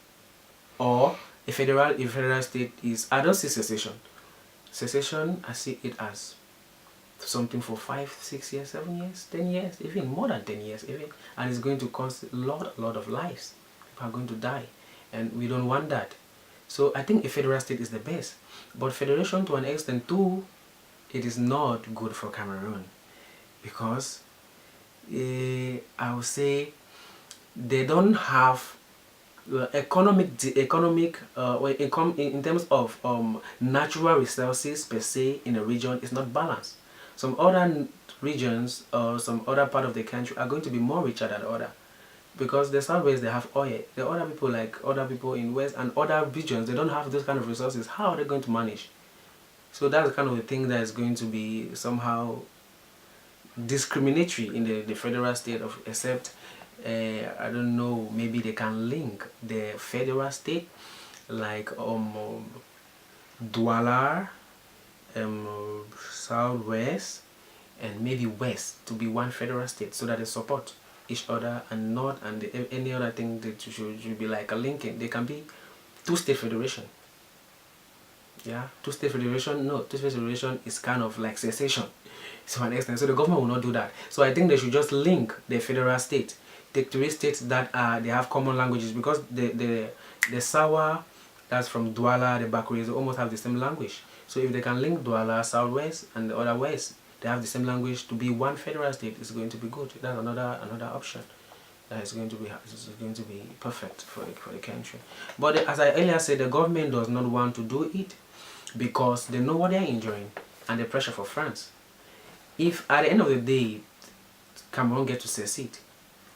or a federal state is. I don't see secession. Secession, I see it as something for 5, 6 years, 7 years, 10 years, even more than 10 years, even, and it's going to cost a lot of lives. People are going to die, and we don't want that. So I think a federal state is the best, but federation to an extent too, it is not good for Cameroon, because I would say they don't have economic in terms of natural resources per se in a region is not balanced. Some other regions or some other part of the country are going to be more richer than other, because the southwest they have oil. The other people, like other people in west and other regions, they don't have those kind of resources. How are they going to manage? So that's kind of a thing that is going to be somehow discriminatory in the federal state of, except I don't know, maybe they can link the federal state like Douala, southwest and maybe west to be one federal state, so that they support each other, and north and any other thing that should be like a linking. They can be two-state federation. Yeah, two-state federation. No, two-state federation is kind of like secession to an extent. So the government will not do that. So I think they should just link the federal state, the three states that they have common languages, because the Sawa, that's from Douala, the Bakuri, they almost have the same language. So if they can link Douala southwest and the other west, they have the same language to be one federal state, it's going to be good. That's another option. That is going to be perfect for the country. But as I earlier said, the government does not want to do it because they know what they are enjoying and the pressure for France. If at the end of the day Cameroon gets to secede,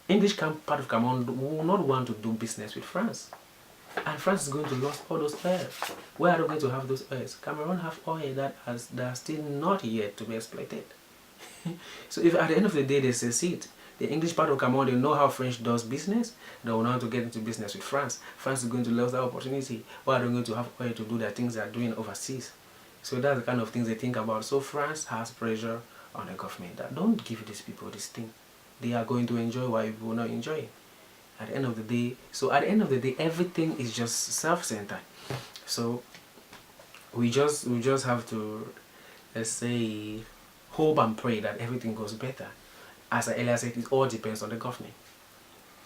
English part of Cameroon will not want to do business with France. And France is going to lose all those oils. Where are they going to have those oils? Cameroon have oil that are still not yet to be exploited. So if at the end of the day they secede, the English part of Cameroon, they know how French does business, they will know how to get into business with France. France is going to lose that opportunity. Where are they going to have oil to do the things they are doing overseas? So that's the kind of things they think about. So France has pressure on the government that don't give these people this thing. They are going to enjoy while people will not enjoy it. At the end of the day, everything is just self-centered. So we just have to, let's say, hope and pray that everything goes better. As I earlier said, it all depends on the government.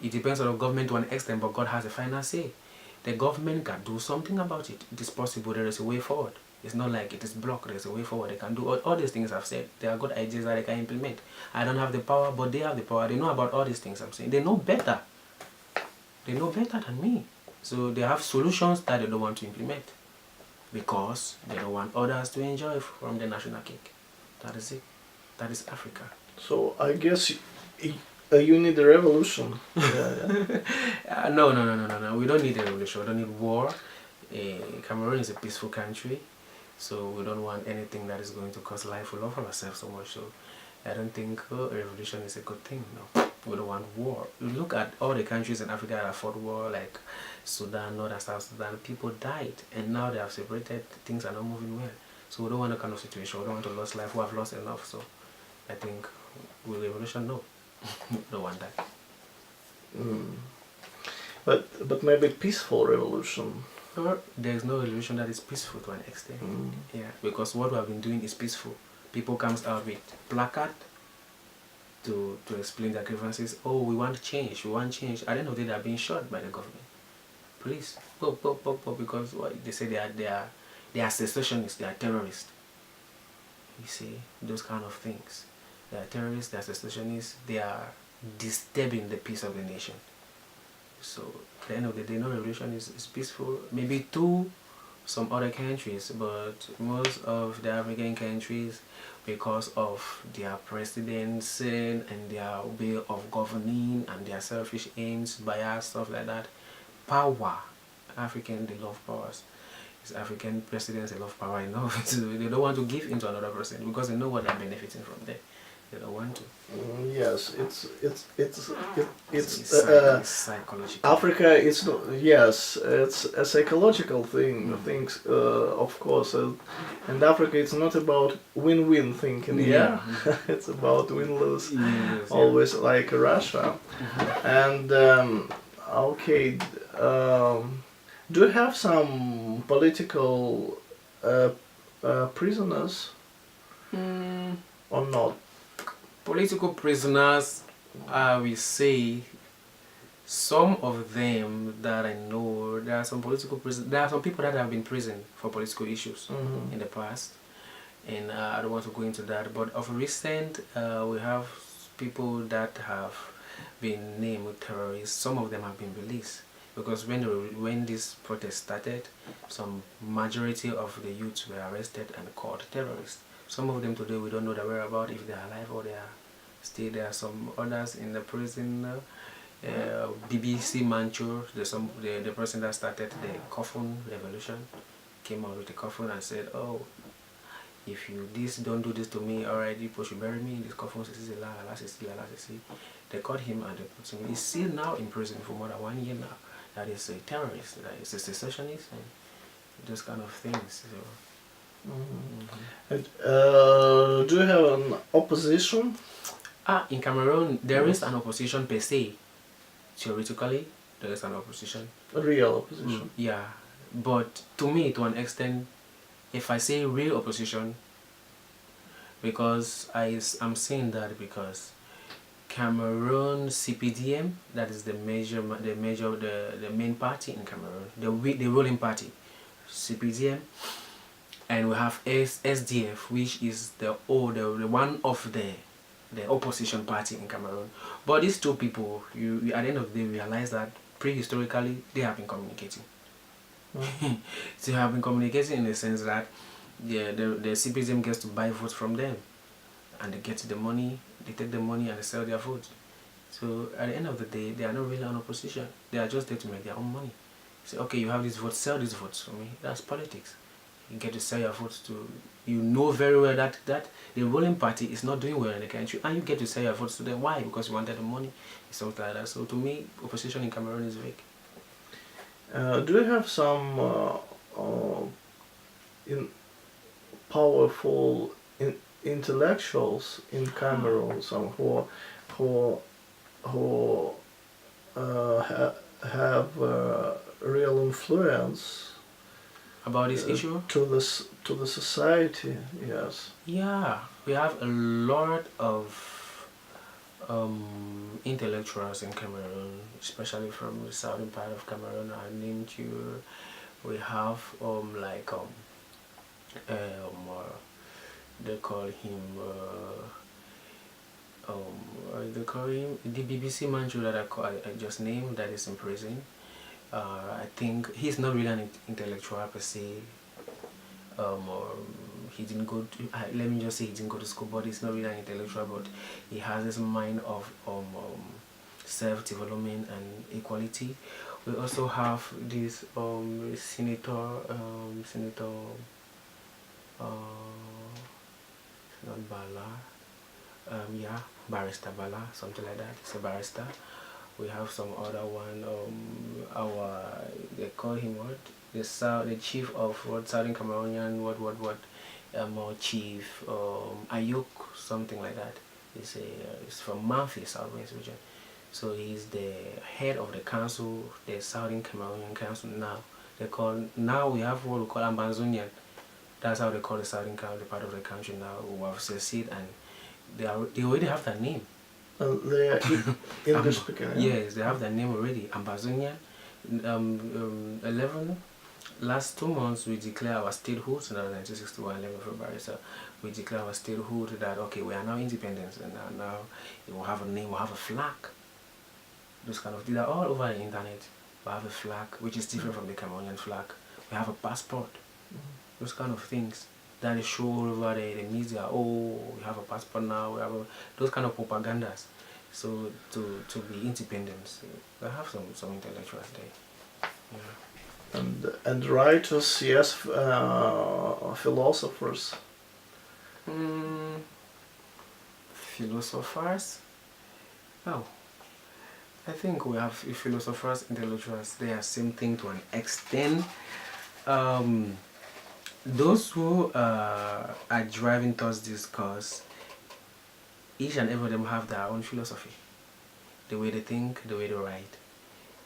It depends on the government to an extent, but God has a final say. The government can do something about it. It is possible. There is a way forward. It's not like it is blocked. There is a way forward. They can do all these things I've said. They are good ideas that they can implement. I don't have the power, but they have the power. They know about all these things I'm saying. They know better. They know better than me. So they have solutions that they don't want to implement because they don't want others to enjoy from the national cake. That is it. That is Africa. So I guess you need a revolution. Yeah. No. We don't need a revolution. We don't need war. Cameroon is a peaceful country, so we don't want anything that is going to cause life. We love ourselves so much, so I don't think a revolution is a good thing. No. We don't want war. You look at all the countries in Africa that fought war, like Sudan, North and South Sudan, people died, and now they have separated, things are not moving well. So we don't want a kind of situation, we don't want to lose life, we have lost enough. So I think with revolution, no. We don't want that. Mm. But maybe peaceful revolution. Or there is no revolution that is peaceful to an extent. Mm. Yeah, because what we have been doing is peaceful. People comes out with placard to explain their grievances. Oh, we want change, we want change. At the end of the day, they are being shot by the government. Police, because what they say they are secessionists, they are terrorists. You see, those kind of things. They are terrorists, they are secessionists, they are disturbing the peace of the nation. So at the end of the day, no revolution is peaceful. Maybe to some other countries, but most of the African countries, because of their presidents and their way of governing and their selfish aims, bias, stuff like that, power. African, they love powers. It's African presidents, they love power enough. So they don't want to give in to another person because they know what they're benefiting from there. They don't want to. Yes, it's psychological. Africa. It's not, yes, it's a psychological thing. Things, of course, and Africa. It's not about win-win thinking. Yeah, it's about win-lose. Yes, always like Russia. And okay, do you have some political prisoners or not? Political prisoners, I will say, some of them that I know, there are some political prisoners, there are some people that have been imprisoned for political issues in the past, and I don't want to go into that, but of recent, we have people that have been named terrorists. Some of them have been released, because when this protest started, some majority of the youths were arrested and called terrorists. Some of them today we don't know their whereabouts, if they are alive or they are still there. Some others in the prison. BBC Mancho, the person that started the coffin revolution, came out with a coffin and said, "Oh, if you don't do this to me, alright, people should bury me in this coffin." They caught him and they put him. He's still now in prison for more than 1 year now. That is a terrorist. That is a secessionist and those kind of things. So. Do you have an opposition? In Cameroon, there is an opposition per se. Theoretically, there is an opposition. A real opposition? Yeah. But to me, to an extent, if I say real opposition, because I'm saying that because Cameroon CPDM, that is the main party in Cameroon, the ruling party, CPDM. And we have SDF, which is the one of the opposition party in Cameroon. But these two people, you at the end of the day realize that prehistorically they have been communicating. They have been communicating in the sense that the CPDM gets to buy votes from them, and they get the money, they take the money and they sell their votes. So at the end of the day, they are not really an opposition. They are just there to make their own money. Say, okay, you have these votes, sell these votes for me. That's politics. You get to sell your votes to, you know very well that the ruling party is not doing well in the country, and you get to sell your votes to them. Why? Because you wanted the money, something like that. So to me, opposition in Cameroon is weak. Do you have some powerful intellectuals in Cameroon, some who have real influence about this issue to the society? Yes. Yeah, we have a lot of intellectuals in Cameroon, especially from the southern part of Cameroon. I named you. We have they call him the BBC man that I just named, that is in prison. I think he's not really an intellectual per se. He didn't go to, let me just say he didn't go to school, but he's not really an intellectual, but he has this mind of self-development and equality. We also have this senator, not Bala, Yeah, Barrister Bala, something like that. It's a barrister. We have some other one. They call him what? The chief of what Southern Cameroonian what? Chief Ayuk, something like that. It's from Memphis, Southwest region. So he's the head of the council, the Southern Cameroonian Council now. Now we have what we call Ambazonian. That's how they call the Southern Council, the part of the country now who have seceded, and they already have their name. They are English speaking. Yeah? Yes, they have their name already. Ambazonian. 11 last 2 months we declare our statehood. So 1961, 11 February. So we declare our statehood that okay, we are now independent, and now we will have a name, we will have a flag. Those kind of things are all over the internet. We have a flag which is different from the Cameroonian flag. We have a passport. Those kind of things that is show all over the media. Oh, we have a passport now. We have those kind of propagandas. So to be independent, we have some intellectuals there. Yeah. And writers, yes, philosophers. Philosophers. Oh, I think we have philosophers, intellectuals. They are same thing to an extent. Those who are driving towards this cause, each and every of them have their own philosophy. The way they think, the way they write,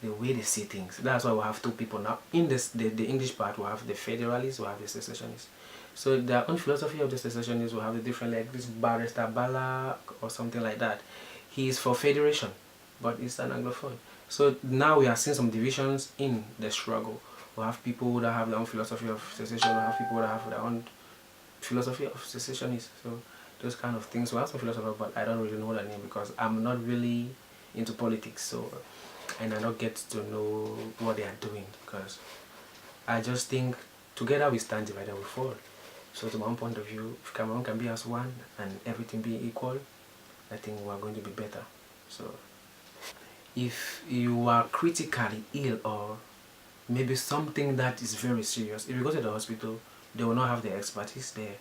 the way they see things. That's why we have two people now. In the English part, we have the federalists, we have the secessionists. So their own philosophy of the secessionists will have the different, like this Barrister Bala or something like that. He is for federation, but he's an Anglophone. So now we are seeing some divisions in the struggle. We have people that have their own philosophy of secession, we have people that have their own philosophy of secessionists. So those kind of things. We have some philosophers, but I don't really know their name because I'm not really into politics, so and I don't get to know what they are doing, because I just think together we stand, divided we fall. So to my own point of view, if Cameroon can be as one and everything being equal, I think we are going to be better. So if you are critically ill or maybe something that is very serious, if you go to the hospital, they will not have the expertise there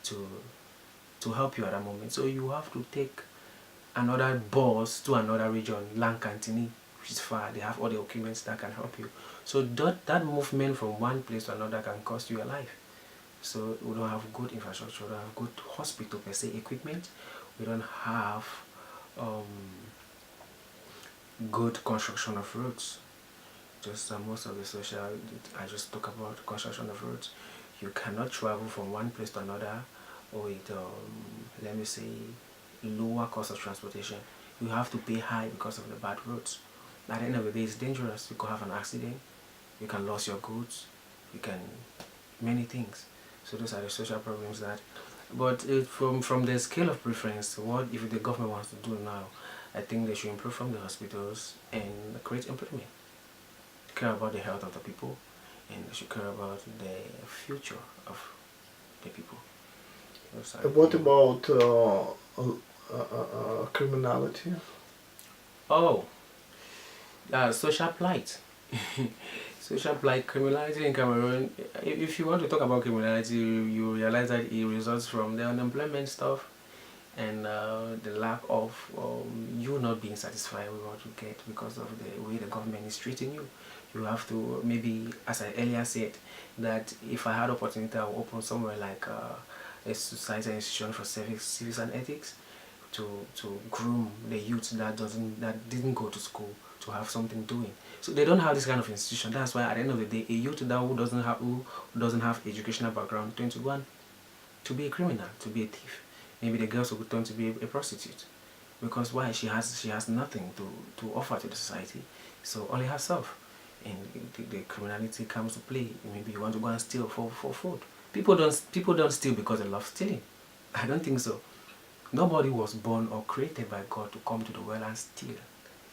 to help you at that moment. So you have to take another bus to another region, Lancantini, which is far. They have all the equipment that can help you. So that movement from one place to another can cost you your life. So we don't have good infrastructure, we don't have good hospital per se equipment, we don't have good construction of roads. Just most of the social, I just talk about construction of roads. You cannot travel from one place to another with, let me say, lower cost of transportation. You have to pay high because of the bad roads. At the end of the day, it's dangerous. You could have an accident, you can lose your goods, you can, many things. So those are the social problems that, but from the scale of preference, what if the government wants to do now, I think they should improve from the hospitals and create employment. Care about the health of the people, and they should care about the future of the people. What about criminality? Oh, social plight. Social plight, criminality in Cameroon. If you want to talk about criminality, you realize that it results from the unemployment stuff and the lack of you not being satisfied with what you get because of the way the government is treating you. You have to, maybe, as I earlier said, that if I had opportunity, I would open somewhere like a society institution for civics and ethics to groom the youth that didn't go to school to have something doing. So they don't have this kind of institution. That's why at the end of the day, a youth that who doesn't have educational background turns to go on to be a criminal, to be a thief. Maybe the girls will turn to be a prostitute, because why? She has nothing to offer to the society, so only herself. And the criminality comes to play. Maybe you want to go and steal for food. People don't steal because they love stealing. I don't think so. Nobody was born or created by God to come to the world and steal.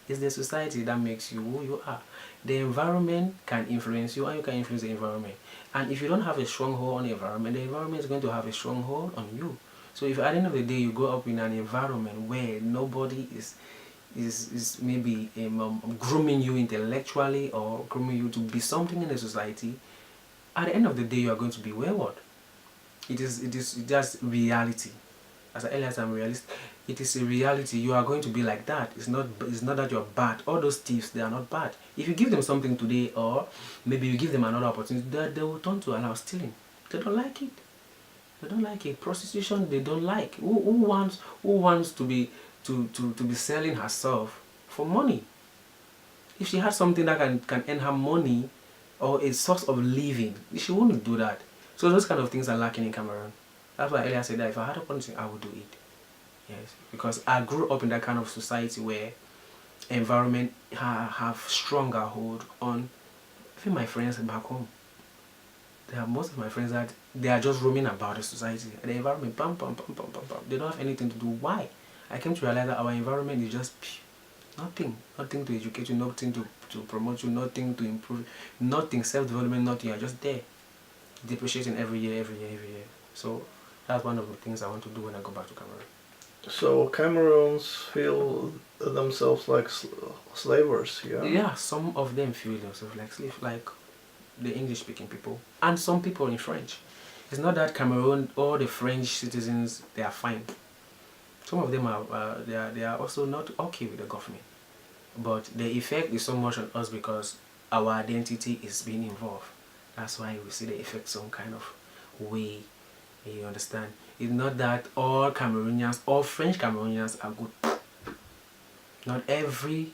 It's the society that makes you who you are. The environment can influence you, and you can influence the environment. And if you don't have a stronghold on the environment is going to have a stronghold on you. So if at the end of the day you grow up in an environment where nobody is maybe grooming you intellectually or grooming you to be something in the society, at the end of the day you are going to be wayward. It is just reality. As I earlier said, I'm realist. It is a reality. You are going to be like that. It's not that you're bad. All those thieves, they are not bad. If you give them something today, or maybe you give them another opportunity, they will turn to allow stealing. They don't like it. They don't like it. Prostitution, they don't like. Who wants to be selling herself for money? If she has something that can earn her money or a source of living, she wouldn't do that. So those kind of things are lacking in Cameroon. That's why earlier I said that if I had a opportunity, I would do it. Yes, because I grew up in that kind of society where environment have stronger hold on even my friends back home. There are most of my friends that they are just roaming about the society. The environment, bam, bam, bam, bam, bam, bam. They don't have anything to do. Why? I came to realize that our environment is just nothing. Nothing to educate you, nothing to promote you, nothing to improve, nothing, self-development, nothing. You're just there. Depreciating every year, every year, every year. So that's one of the things I want to do when I go back to Cameroon. So Cameroons feel themselves like slavers, yeah? Yeah, some of them feel themselves like slaves, like the English-speaking people, and some people in French. It's not that Cameroon, all the French citizens, they are fine. Some of them are, they are also not okay with the government. But the effect is so much on us because our identity is being involved. That's why we see the effect some kind of way. You understand? It's not that all Cameroonians, all French Cameroonians are good. Not every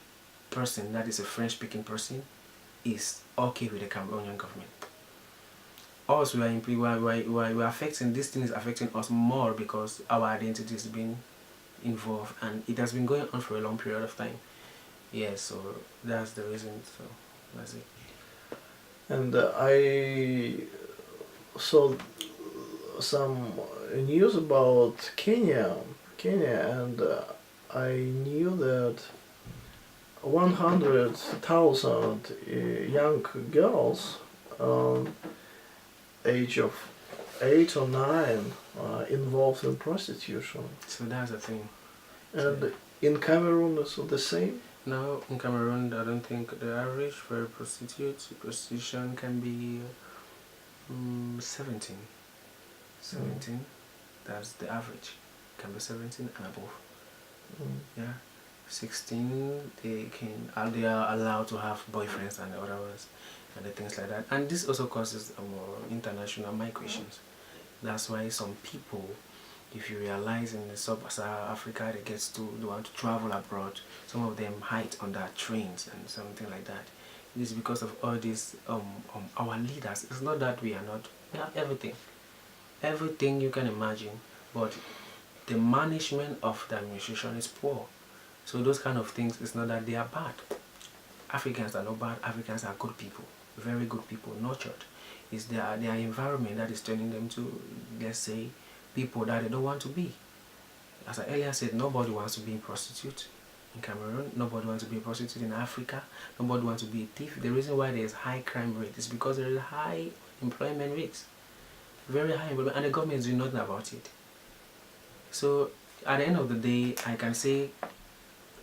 person that is a French-speaking person is okay with the Cameroonian government. Us, we are affecting, this thing is affecting us more because our identity is being involved and it has been going on for a long period of time. Yeah, so that's the reason, so that's it. And I saw some news about Kenya, and I knew that 100,000 young girls, age of 8 or 9, involved in prostitution. So that's the thing. And in Cameroon, is it the same? Now in Cameroon, I don't think the average for a prostitution can be 17. 17, that's the average. Can be 17 and above. Yeah, 16 they are allowed to have boyfriends and other ones and the things like that. And this also causes international migrations. That's why some people, if you realize in the sub-Saharan Africa, they want to travel abroad. Some of them hide under trains and something like that. It is because of all these our leaders. It's not that we have everything you can imagine, but the management of the administration is poor. So those kind of things, it's not that they are bad. Africans are not bad. Africans are good people, very good people, nurtured. It's their environment that is turning them to, let's say, people that they don't want to be. As I earlier said, nobody wants to be a prostitute in Cameroon. Nobody wants to be a prostitute in Africa. Nobody wants to be a thief. The reason why there is high crime rate is because there is high employment rates. Very high employment, and the government is doing nothing about it. So at the end of the day, I can say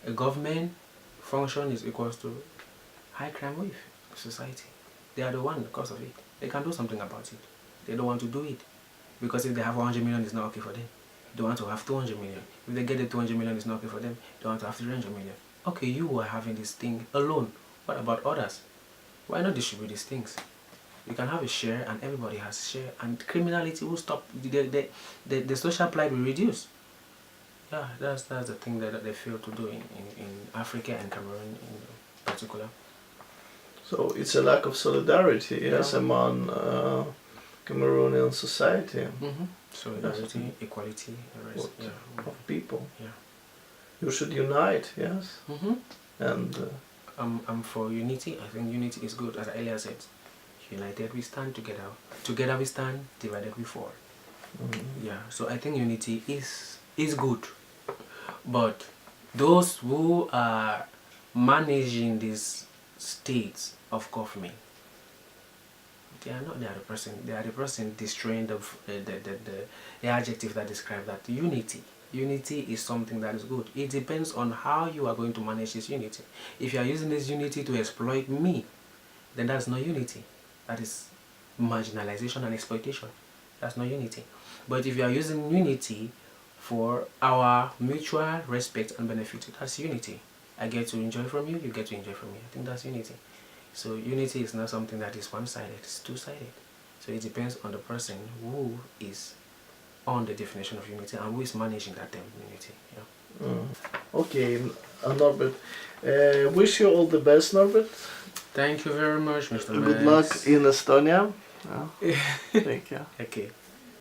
a government function is equals to high crime rate society. They are the one because of it. They can do something about it. They don't want to do it because if they have 100 million, it's not okay for them. They want to have 200 million. If they get the 200 million, it's not okay for them. They want to have 300 million. Okay, you are having this thing alone. What about others? Why not distribute these things? You can have a share and everybody has a share and criminality will stop. The social plight will reduce. Yeah, that's the thing that they fail to do in Africa and Cameroon in particular. So it's a lack of solidarity, yes, among Cameroonian society. Solidarity, equality, of people. Yeah. You should unite, yes. And I'm for unity. I think unity is good. As I earlier said, united we stand, together we stand, divided we fall. Yeah, so I think unity is good, but those who are managing these states of government, they are not the other person. They are the person destroying the adjective that describes that. Unity is something that is good. It depends on how you are going to manage this unity. If you are using this unity to exploit me, then that's not unity. That is marginalization and exploitation. That's not unity. But if you are using unity for our mutual respect and benefit. That's unity. I get to enjoy from you, you get to enjoy from me. I think that's unity. So unity is not something that is one-sided, it's two-sided. So it depends on the person who is on the definition of unity and who is managing that term unity. Yeah. Okay, Norbert. Wish you all the best, Norbert. Thank you very much, Mr. Good Max. luck in Estonia. Thank you. Okay.